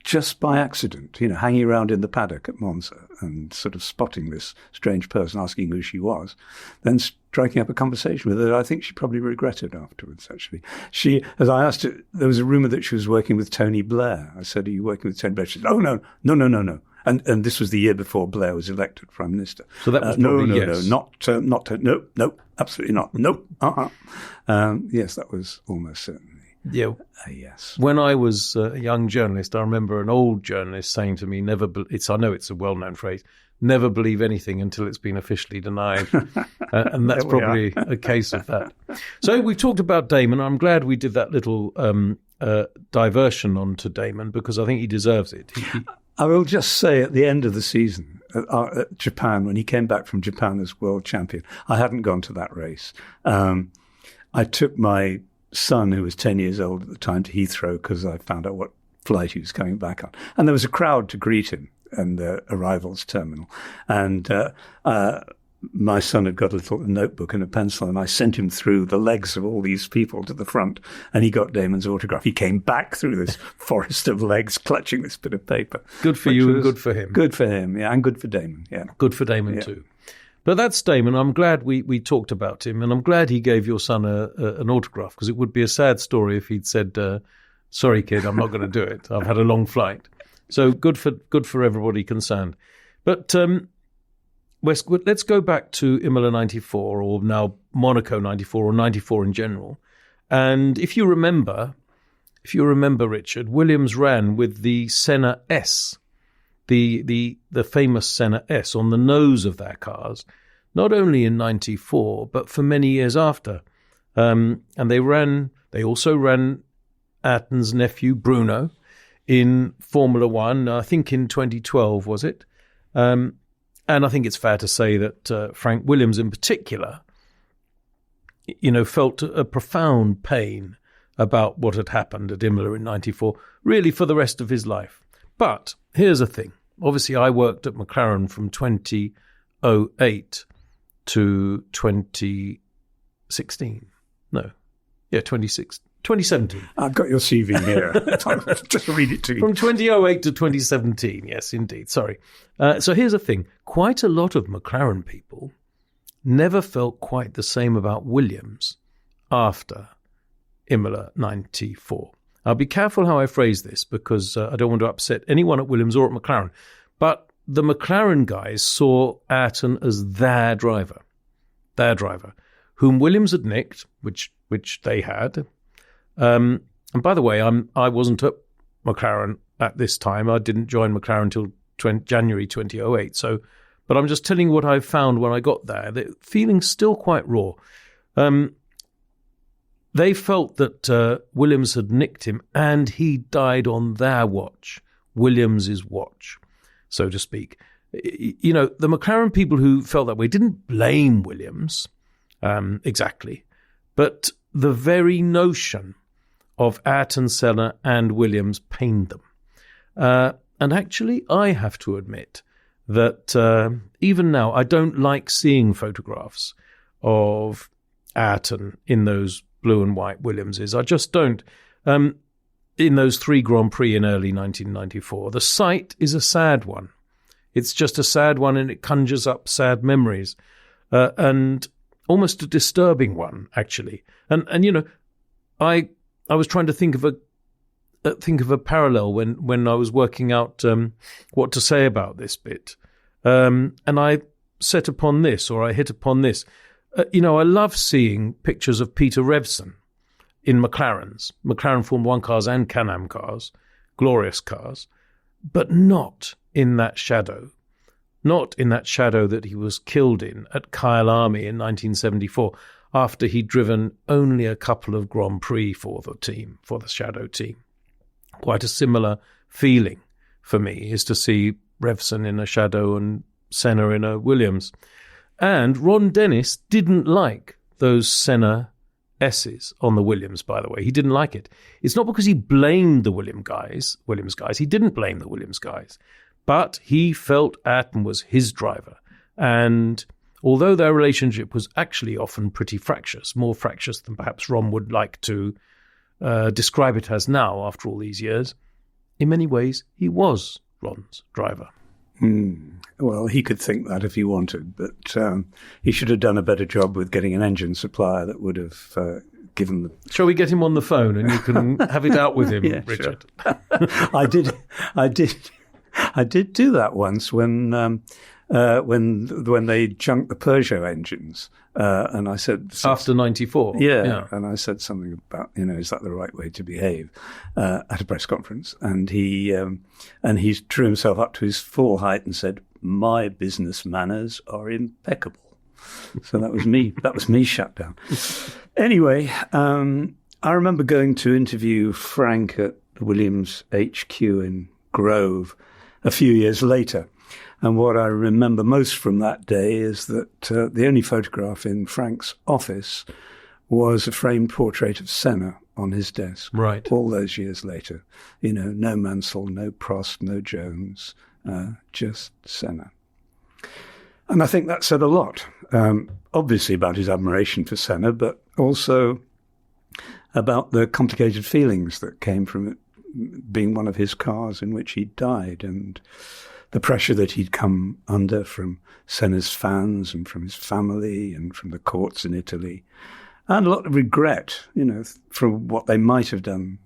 just by accident, hanging around in the paddock at Monza and sort of spotting this strange person, asking who she was, then striking up a conversation with her that I think she probably regretted afterwards, actually. As I asked her, there was a rumour that she was working with Tony Blair. I said, are you working with Tony Blair? She said, oh, no. And this was the year before Blair was elected Prime Minister. So that was probably yes. No, absolutely not. No, yes, that was almost certainly. Yeah. Yes. When I was a young journalist, I remember an old journalist saying to me, I know it's a well-known phrase, never believe anything until it's been officially denied. And that's probably a case of that. So we've talked about Damon. I'm glad we did that little diversion onto Damon because I think he deserves it. I will just say at the end of the season at Japan, when he came back from Japan as world champion, I hadn't gone to that race. I took my son, who was 10 years old at the time, to Heathrow because I found out what flight he was coming back on. And there was a crowd to greet him in the arrivals terminal. And my son had got a little notebook and a pencil, and I sent him through the legs of all these people to the front, and he got Damon's autograph. He came back through this forest of legs clutching this bit of paper. Good for you and good for him. Good for him, yeah, and good for Damon, yeah. Good for Damon too. But that's Damon. I'm glad we talked about him, and I'm glad he gave your son an autograph, because it would be a sad story if he'd said, sorry, kid, I'm not going to do it. I've had a long flight. So good for everybody concerned. But Wes, let's go back to Imola 94, or now Monaco 94, or 94 in general. And if you remember, Richard, Williams ran with the Senna S, the famous Senna S on the nose of their cars, not only in 94, but for many years after. And they also ran Ayrton's nephew, Bruno, in Formula One, I think in 2012, was it? And I think it's fair to say that Frank Williams in particular, felt a profound pain about what had happened at Imola in 94, really for the rest of his life. But here's the thing. Obviously, I worked at McLaren from 2008 to 2016. No. Yeah, 2017. I've got your CV here. Just read it to you. From 2008 to 2017. Yes, indeed. Sorry. So here's the thing. Quite a lot of McLaren people never felt quite the same about Williams after Imola 94. I'll be careful how I phrase this because I don't want to upset anyone at Williams or at McLaren. But the McLaren guys saw Ayrton as their driver, whom Williams had nicked, which they had. And by the way, I wasn't at McLaren at this time. I didn't join McLaren until January 2008. But I'm just telling you what I found when I got there. The feeling's still quite raw. They felt that Williams had nicked him and he died on their watch, Williams's watch, so to speak. The McLaren people who felt that way didn't blame Williams exactly, but the very notion of Ayrton Senna and Williams pained them. And actually, I have to admit that even now, I don't like seeing photographs of Ayrton in those blue and white Williamses. I just don't. in those 3 Grand Prix in early 1994. The sight is a sad one. It's just a sad one, and it conjures up sad memories, and almost a disturbing one, actually. And you know, I was trying to think of a parallel when I was working out what to say about this bit, and I set upon this, or I hit upon this. You know, I love seeing pictures of Peter Revson in McLarens, McLaren Formula 1 cars and Can-Am cars, glorious cars, but not in that shadow. Not in that shadow that he was killed in at Kyle Army in 1974, after he'd driven only a couple of Grand Prix for the team, for the shadow team. Quite a similar feeling for me is to see Revson in a shadow and Senna in a Williams. And Ron Dennis didn't like those Senna S's on the Williams, by the way. He didn't like it. It's not because he blamed the Williams guys. He didn't blame the Williams guys. But he felt Ayrton was his driver. And although their relationship was actually often pretty fractious, more fractious than perhaps Ron would like to describe it as now after all these years, in many ways he was Ron's driver. Well, he could think that if he wanted, but he should have done a better job with getting an engine supplier that would have given the... Shall we get him on the phone and you can have it out with him, Yeah, Richard? Sure. I did do that once when they junked the Peugeot engines, and I said after 94. Yeah, and I said something about, is that the right way to behave at a press conference, and he drew himself up to his full height and said, "My business manners are impeccable." So that was me. That was me shut down. Anyway, I remember going to interview Frank at Williams HQ in Grove a few years later. And what I remember most from that day is that the only photograph in Frank's office was a framed portrait of Senna on his desk. Right. All those years later. No Mansell, no Prost, no Jones, just Senna. And I think that said a lot, obviously about his admiration for Senna, but also about the complicated feelings that came from it being one of his cars in which he died, and the pressure that he'd come under from Senna's fans and from his family and from the courts in Italy, and a lot of regret, for what they might have done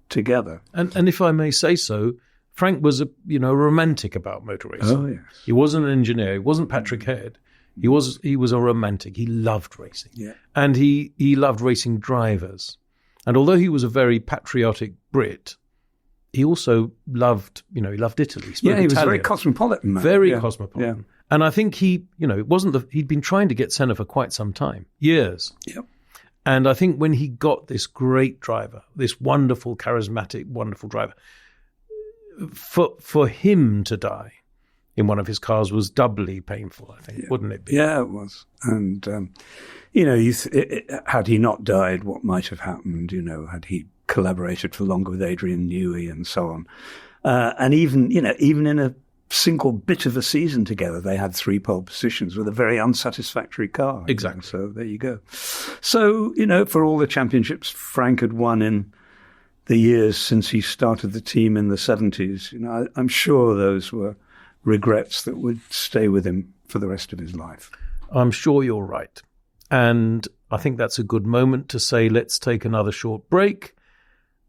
together. And if I may say so, Frank was a romantic about motor racing. Oh, yes. He wasn't an engineer. He wasn't Patrick Head. He was a romantic. He loved racing. Yeah. And he loved racing drivers. And although he was a very patriotic Brit, he also loved Italy. He was Italian. very cosmopolitan. Very cosmopolitan. Yeah. And I think he'd been trying to get Senna for quite some time, years. Yep. And I think when he got this great driver, this wonderful, charismatic, wonderful driver, for him to die in one of his cars was doubly painful, I think, wouldn't it be? Yeah, it was. And, had he not died, what might have happened, had he collaborated for longer with Adrian Newey and so on. And even in a single bit of a season together, they had 3 pole positions with a very unsatisfactory car. Exactly. So there you go. So, for all the championships Frank had won in the years since he started the team in the 70s, I'm sure those were regrets that would stay with him for the rest of his life. I'm sure you're right. And I think that's a good moment to say, let's take another short break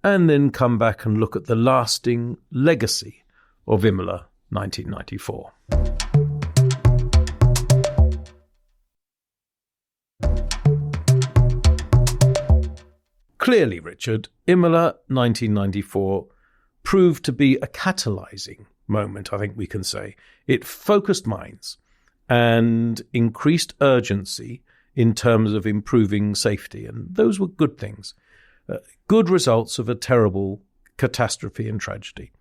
and then come back and look at the lasting legacy of Imola 1994. Clearly, Richard, Imola 1994 proved to be a catalyzing moment, I think we can say. It focused minds and increased urgency in terms of improving safety, and those were good things. Good results of a terrible catastrophe and tragedy.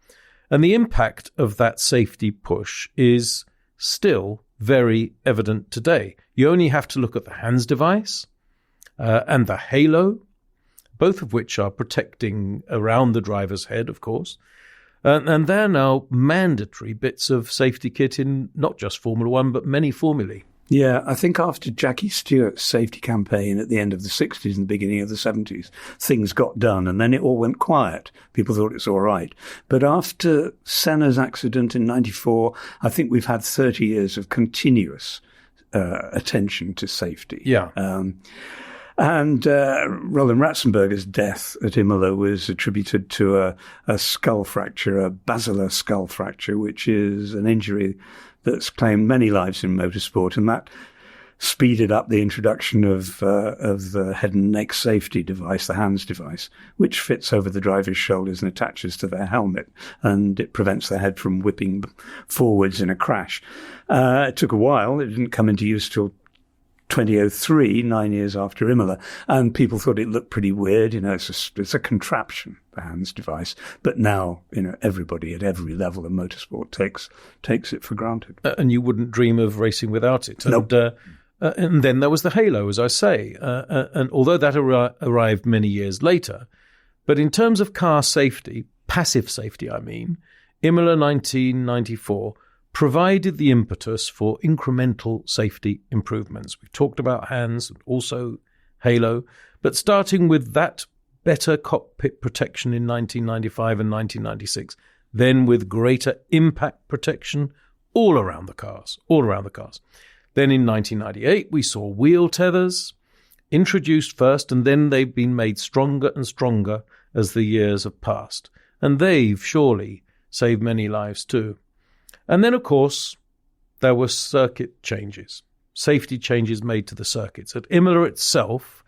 And the impact of that safety push is still very evident today. You only have to look at the HANS device and the halo, both of which are protecting around the driver's head, of course. And they're now mandatory bits of safety kit in not just Formula One, but many formulae. Yeah, I think after Jackie Stewart's safety campaign at the end of the 60s and the beginning of the 70s, things got done and then it all went quiet. People thought it's all right. But after Senna's accident in 94, I think we've had 30 years of continuous attention to safety. Yeah. And Roland Ratzenberger's death at Imola was attributed to a skull fracture, a basilar skull fracture, which is an injury that's claimed many lives in motorsport, and that speeded up the introduction of the head and neck safety device, the HANS device, which fits over the driver's shoulders and attaches to their helmet, and it prevents the head from whipping forwards in a crash. It took a while. It didn't come into use till 2003, 9 years after Imola, and people thought it looked pretty weird. It's a contraption, the HANS device. But now, everybody at every level of motorsport takes it for granted. And you wouldn't dream of racing without it. Nope. And then there was the halo, as I say. And although that arrived many years later, but in terms of car safety, passive safety, I mean, Imola 1994 provided the impetus for incremental safety improvements. We've talked about HANS and also halo, but starting with that better cockpit protection in 1995 and 1996, then with greater impact protection all around the cars. Then in 1998, we saw wheel tethers introduced first, and then they've been made stronger and stronger as the years have passed. And they've surely saved many lives too. And then, of course, there were circuit changes, safety changes made to the circuits. At Imola itself,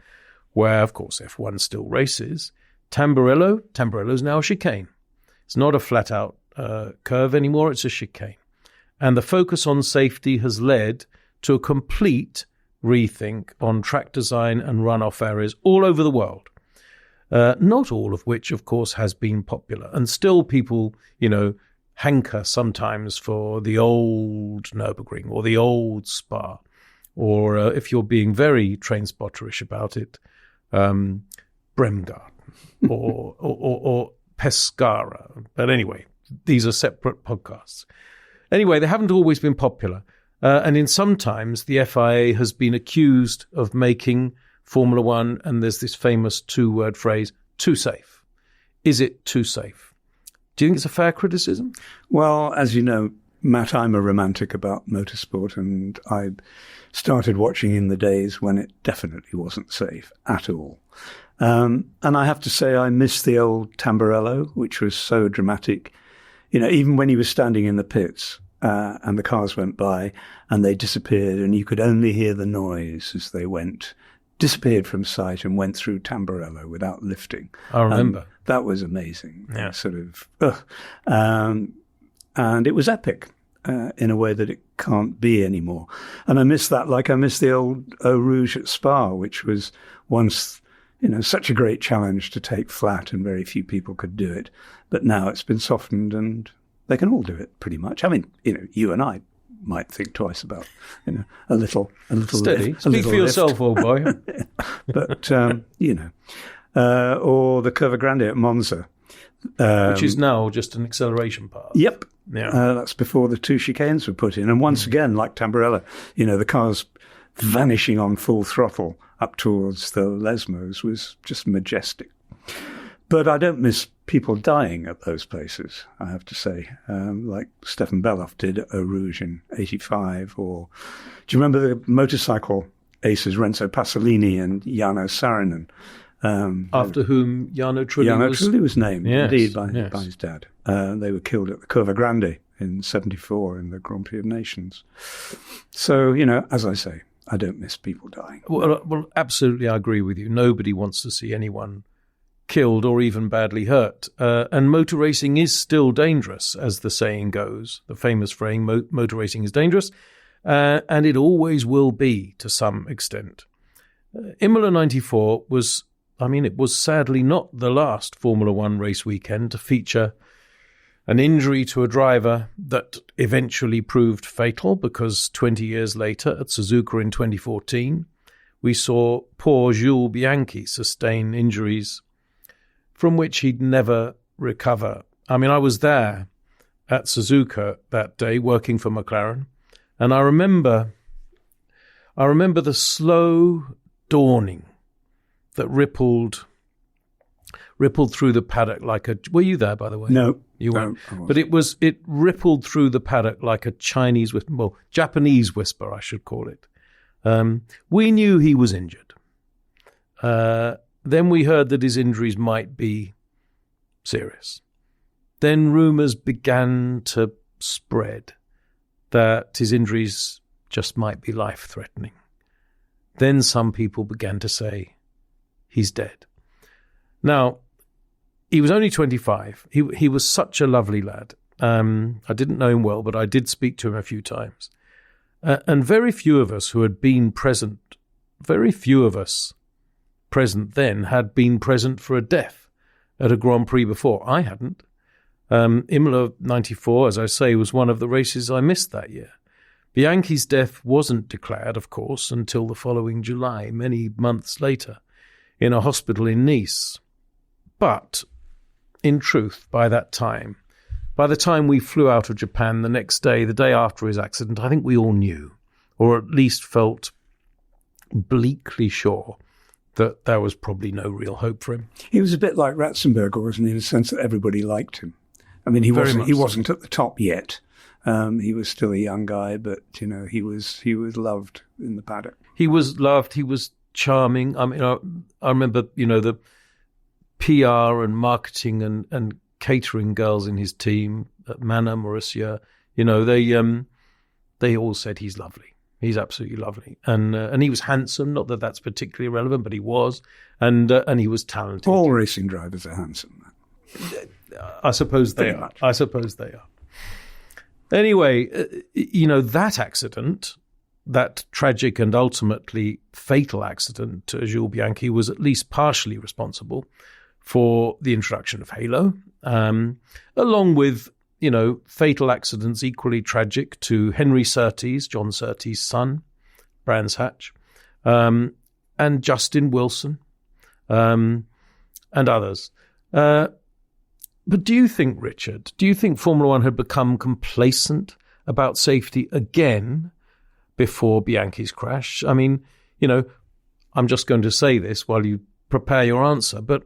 where, of course, F1 still races, Tamburello's now a chicane. It's not a flat-out curve anymore, it's a chicane. And the focus on safety has led to a complete rethink on track design and runoff areas all over the world. Not all of which, of course, has been popular. And still people, hanker sometimes for the old Nürburgring or the old Spa, or if you're being very train-spotterish about it, Bremgarten or Pescara. But anyway, these are separate podcasts. Anyway, they haven't always been popular. And in sometimes the FIA has been accused of making Formula One, and there's this famous two-word phrase, too safe. Is it too safe? Do you think it's a fair criticism? Well, as you know, Matt, I'm a romantic about motorsport, and I started watching in the days when it definitely wasn't safe at all. And I have to say I miss the old Tamburello, which was so dramatic. Even when he was standing in the pits and the cars went by and they disappeared and you could only hear the noise as they disappeared from sight and went through Tamburello without lifting. I remember. That was amazing. Yeah. And it was epic in a way that it can't be anymore. And I miss that, like I miss the old Eau Rouge at Spa, which was once, such a great challenge to take flat, and very few people could do it. But now it's been softened and they can all do it pretty much. I mean, you and I might think twice about, a little steady. Lift, Speak for yourself, old boy. But, or the Curva Grande at Monza. Which is now just an acceleration path. Yep. Yeah. That's before the two chicanes were put in. And once again, like Tamburello, the cars vanishing on full throttle up towards the Lesmos was just majestic. But I don't miss people dying at those places, I have to say, like Stefan Beloff did at Eau Rouge in 85. Or do you remember the motorcycle aces, Renzo Pasolini and Jarno Saarinen? After whom Jarno Trulli was named, yes, indeed, by his dad. They were killed at the Curva Grande in 74 in the Grand Prix of Nations. So, as I say, I don't miss people dying. Well, absolutely, I agree with you. Nobody wants to see anyone killed or even badly hurt. And motor racing is still dangerous, as the saying goes. The famous phrase, motor racing is dangerous, and it always will be to some extent. Imola 94 was sadly not the last Formula One race weekend to feature an injury to a driver that eventually proved fatal, because 20 years later at Suzuka in 2014, we saw poor Jules Bianchi sustain injuries from which he'd never recover. I mean, I was there at Suzuka that day working for McLaren, and I remember I remember the slow dawning that rippled through the paddock like a... Were you there, by the way? No. You weren't. No, but it rippled through the paddock like a Japanese whisper, I should call it. We knew he was injured. Then we heard that his injuries might be serious. Then rumours began to spread that his injuries just might be life-threatening. Then some people began to say, he's dead. Now, he was only 25. He was such a lovely lad. I didn't know him well, but I did speak to him a few times. And very few of us who had been present, then had been present for a death at a Grand Prix before. I hadn't. Imola 94, as I say, was one of the races I missed that year. Bianchi's death wasn't declared, of course, until the following July, many months later, in a hospital in Nice. But, in truth, by the time we flew out of Japan the next day, the day after his accident, I think we all knew, or at least felt bleakly sure, that there was probably no real hope for him. He was a bit like Ratzenberger, wasn't he, in the sense that everybody liked him. I mean, he wasn't at the top yet. He was still a young guy, but, he was loved in the paddock. He was loved. He was charming. I mean, I remember, the PR and marketing and catering girls in his team, Mana, Mauricia, they all said he's lovely. He's absolutely lovely. And he was handsome, not that that's particularly relevant, but he was. And he was talented. All racing drivers are handsome. I suppose they are. I suppose they are. Anyway, that accident, that tragic and ultimately fatal accident to Jules Bianchi, was at least partially responsible for the introduction of Halo, along with, fatal accidents equally tragic to Henry Surtees, John Surtees' son, Brands Hatch, and Justin Wilson, and others. But do you think, Richard, Formula One had become complacent about safety again before Bianchi's crash? I mean, I'm just going to say this while you prepare your answer, but,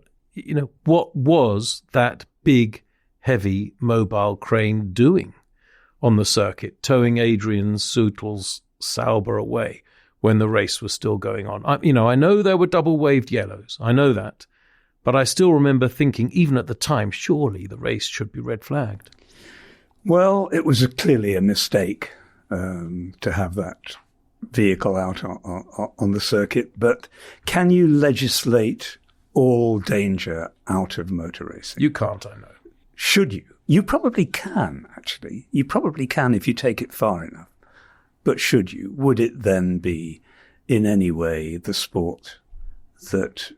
what was that big, heavy, mobile crane doing on the circuit, towing Adrian Sutl's Sauber away when the race was still going on? I know there were double-waved yellows. I know that. But I still remember thinking, even at the time, surely the race should be red flagged. Well, it was clearly a mistake to have that vehicle out on the circuit. But can you legislate all danger out of motor racing? You can't, I know. Should you? You probably can, actually. You probably can if you take it far enough. But should you? Would it then be in any way the sport that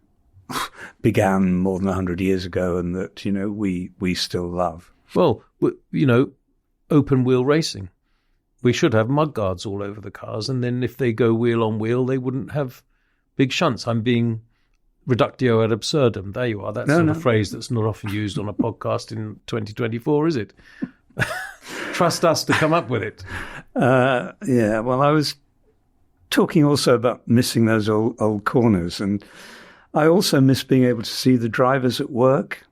began more than 100 years ago and that, we still love? Well, open wheel racing. We should have mudguards all over the cars, and then if they go wheel on wheel, they wouldn't have big shunts. I'm being reductio ad absurdum. There you are. That's a phrase that's not often used on a podcast in 2024, is it? Trust us to come up with it. Yeah, well, I was talking also about missing those old corners, and I also miss being able to see the drivers at work,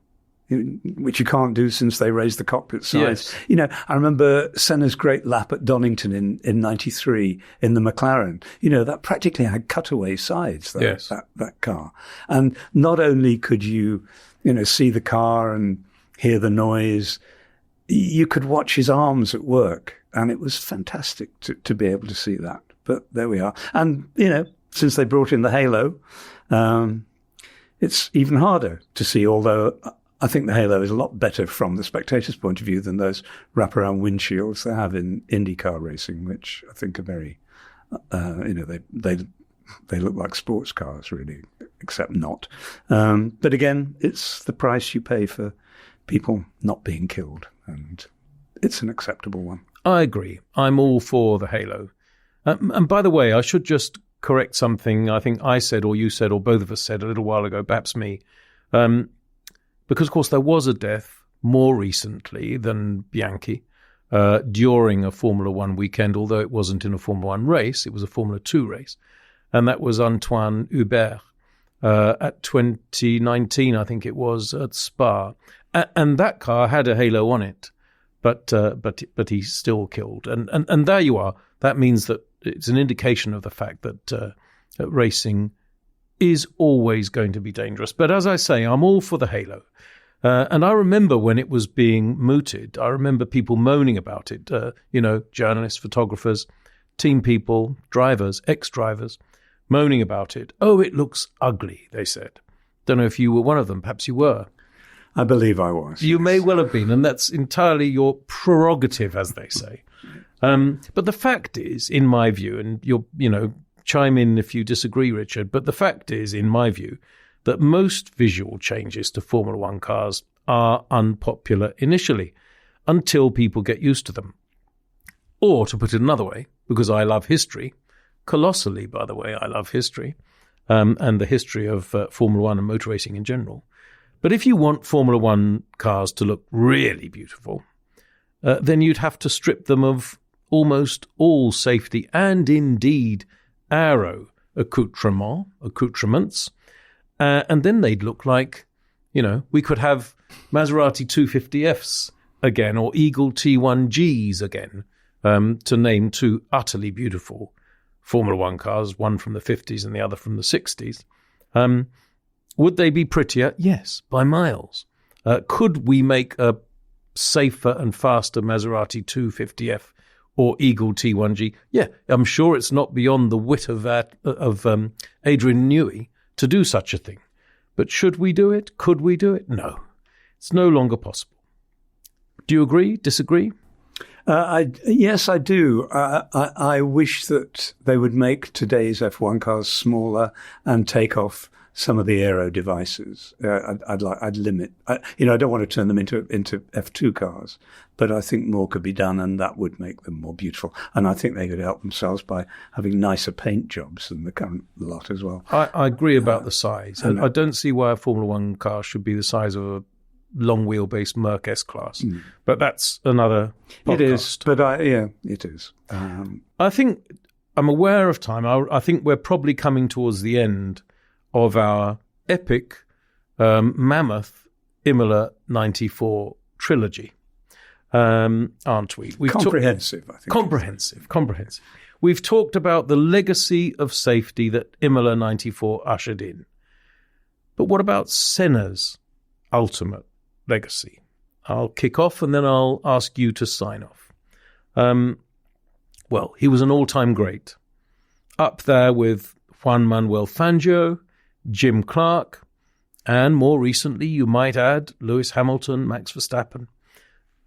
which you can't do since they raised the cockpit sides. Yes. I remember Senna's great lap at Donington in 93 in the McLaren. That practically had cutaway sides, that car. And not only could you, see the car and hear the noise, you could watch his arms at work. And it was fantastic to be able to see that. But there we are. And, since they brought in the Halo, it's even harder to see, although I think the Halo is a lot better from the spectator's point of view than those wraparound windshields they have in IndyCar racing, which I think are very, they look like sports cars, really, except not. But again, it's the price you pay for people not being killed, and it's an acceptable one. I agree. I'm all for the Halo. And by the way, I should just correct something I think I said or you said or both of us said a little while ago, perhaps me. Because, of course, there was a death more recently than Bianchi. during a Formula One weekend, although it wasn't in a Formula One race, it was a Formula 2 race. And that was Antoine Hubert at 2019, I think it was, at Spa. And that car had a halo on it, but he still killed. And there you are. That means that it's an indication of the fact that racing is always going to be dangerous. But as I say, I'm all for the halo. And I remember when it was being mooted, I remember people moaning about it, journalists, photographers, team people, drivers, ex-drivers, moaning about it. Oh, it looks ugly, they said. Don't know if you were one of them. Perhaps you were. I believe I was. You may well have been, and that's entirely your prerogative, as they say. But the fact is, in my view, and you'll, chime in if you disagree, Richard, but the fact is, in my view, that most visual changes to Formula One cars are unpopular initially, until people get used to them. Or, to put it another way, because I love history, colossally, by the way, I love history, and the history of Formula One and motor racing in general. But if you want Formula One cars to look really beautiful, then you'd have to strip them of almost all safety and indeed aero accoutrements, and then they'd look like, we could have Maserati 250Fs again, or Eagle T1Gs again, to name two utterly beautiful Formula One cars, one from the 50s and the other from the 60s. Would they be prettier? Yes, by miles. Could we make a safer and faster Maserati 250F or Eagle T1G? Yeah, I'm sure it's not beyond the wit of Adrian Newey to do such a thing. But should we do it? Could we do it? No. It's no longer possible. Do you agree? Disagree? Yes, I do. I wish that they would make today's F1 cars smaller and take off some of the aero devices. I'd limit. I don't want to turn them into F2 cars, but I think more could be done, and that would make them more beautiful. And I think they could help themselves by having nicer paint jobs than the current lot as well. I agree about the size. And I don't see why a Formula One car should be the size of a long wheelbase Merc S-Class. But that's another podcast. It is, but it is. I think I'm aware of time. I think we're probably coming towards the end of our epic mammoth Imola 94 trilogy, aren't we? Comprehensive, I think. Comprehensive. We've talked about the legacy of safety that Imola 94 ushered in. But what about Senna's ultimate legacy? I'll kick off and then I'll ask you to sign off. Well, he was an all-time great. Up there with Juan Manuel Fangio, Jim Clark, and more recently, you might add, Lewis Hamilton, Max Verstappen.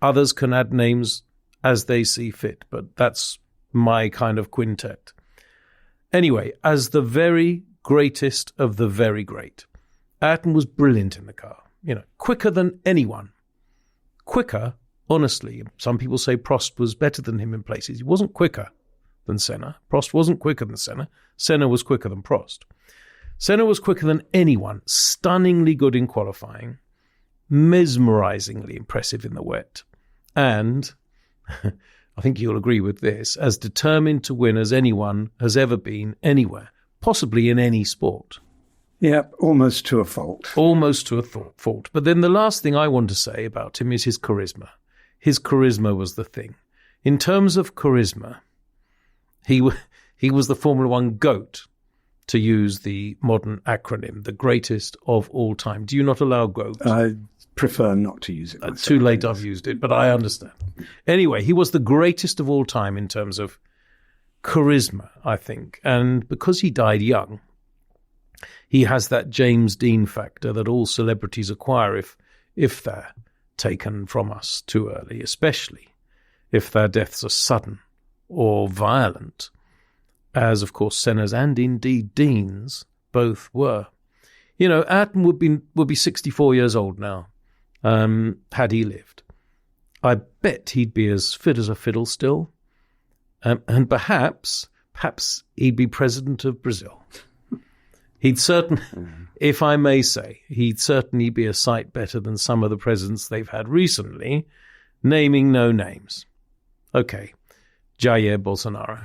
Others can add names as they see fit, but that's my kind of quintet. Anyway, as the very greatest of the very great, Ayrton was brilliant in the car. Quicker than anyone. Quicker, honestly. Some people say Prost was better than him in places. He wasn't quicker than Senna. Prost wasn't quicker than Senna. Senna was quicker than Prost. Senna was quicker than anyone, stunningly good in qualifying, mesmerizingly impressive in the wet, and, I think you'll agree with this, as determined to win as anyone has ever been anywhere, possibly in any sport. Yeah, almost to a fault. Almost to a fault. But then the last thing I want to say about him is his charisma. His charisma was the thing. In terms of charisma, he was the Formula One GOAT, to use the modern acronym, the greatest of all time. Do you not allow GOAT? I prefer not to use it myself. Too late I've used it, but I understand. Anyway, he was the greatest of all time in terms of charisma, I think. And because he died young, he has that James Dean factor that all celebrities acquire if they're taken from us too early, especially if their deaths are sudden or violent, as, of course, Senna's and indeed Dean's both were. Ayrton would be 64 years old now, had he lived. I bet he'd be as fit as a fiddle still, and perhaps he'd be president of Brazil. He'd if I may say, he'd certainly be a sight better than some of the presidents they've had recently, naming no names. Okay, Jair Bolsonaro.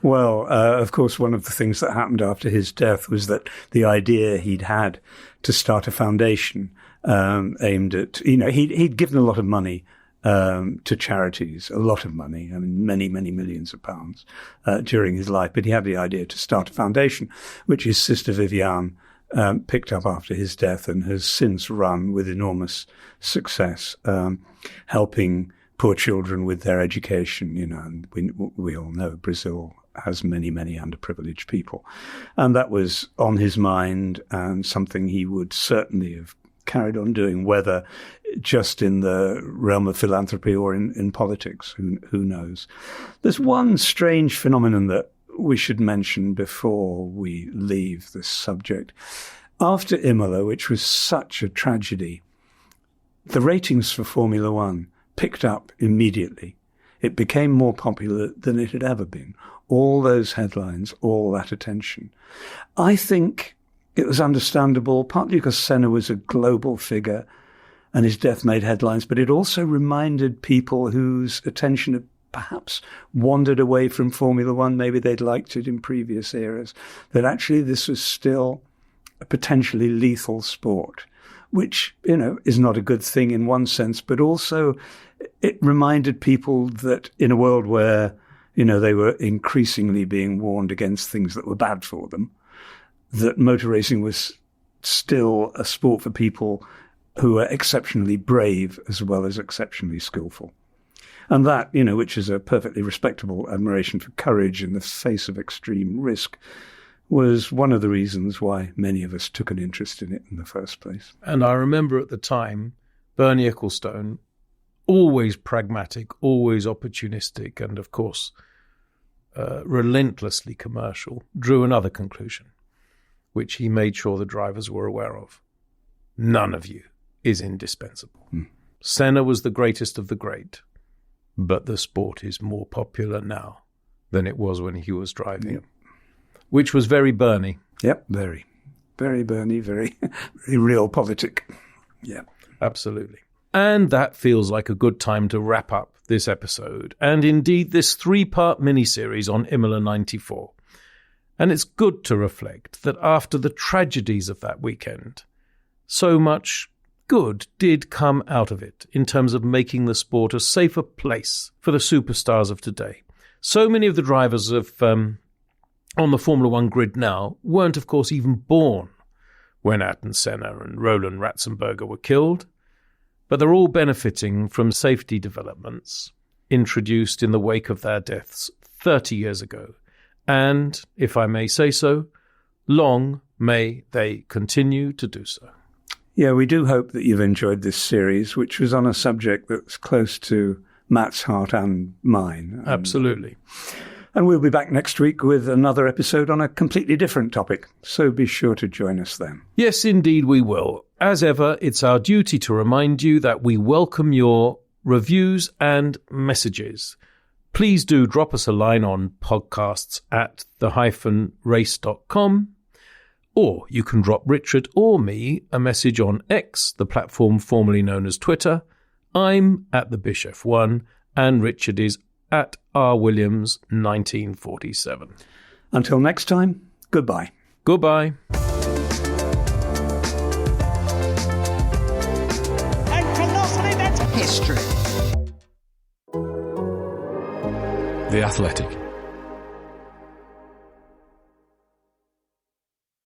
Well, of course, one of the things that happened after his death was that the idea he'd had to start a foundation aimed at, he'd given a lot of money to charities, a lot of money, I mean, many, many millions of pounds during his life. But he had the idea to start a foundation, which his sister Viviane picked up after his death and has since run with enormous success, helping poor children with their education, and we all know Brazil has many, many underprivileged people. And that was on his mind and something he would certainly have carried on doing, whether just in the realm of philanthropy or in politics, who knows. There's one strange phenomenon that we should mention before we leave this subject. After Imola, which was such a tragedy, the ratings for Formula One picked up immediately. It became more popular than it had ever been. All those headlines, all that attention. I think it was understandable, partly because Senna was a global figure and his death made headlines, but it also reminded people whose attention had perhaps wandered away from Formula One, maybe they'd liked it in previous eras, that actually this was still a potentially lethal sport, which, is not a good thing in one sense, but also it reminded people that in a world where, they were increasingly being warned against things that were bad for them, that motor racing was still a sport for people who are exceptionally brave as well as exceptionally skillful. And that, which is a perfectly respectable admiration for courage in the face of extreme risk, was one of the reasons why many of us took an interest in it in the first place. And I remember at the time, Bernie Ecclestone, always pragmatic, always opportunistic, and of course, relentlessly commercial, drew another conclusion, which he made sure the drivers were aware of. None of you is indispensable. Senna was the greatest of the great, but the sport is more popular now than it was when he was driving. Yep. Which was very Bernie. Yep, very. Very Bernie, very, very real politic. Yeah. Absolutely. And that feels like a good time to wrap up this episode, and indeed this 3-part miniseries on Imola 94. And it's good to reflect that after the tragedies of that weekend, so much good did come out of it in terms of making the sport a safer place for the superstars of today. So many of the drivers on the Formula One grid now weren't, of course, even born when Ayrton Senna and Roland Ratzenberger were killed, but they're all benefiting from safety developments introduced in the wake of their deaths 30 years ago. And, if I may say so, long may they continue to do so. Yeah, we do hope that you've enjoyed this series, which was on a subject that's close to Matt's heart and mine. Absolutely. And we'll be back next week with another episode on a completely different topic, so be sure to join us then. Yes, indeed we will. As ever, it's our duty to remind you that we welcome your reviews and messages. Please do drop us a line on podcasts@the-race.com, or you can drop Richard or me a message on X, the platform formerly known as Twitter. I'm @thebishop1 and Richard is @rwilliams 1947. Until next time, goodbye. Goodbye. And colossally, that's history. The Athletic.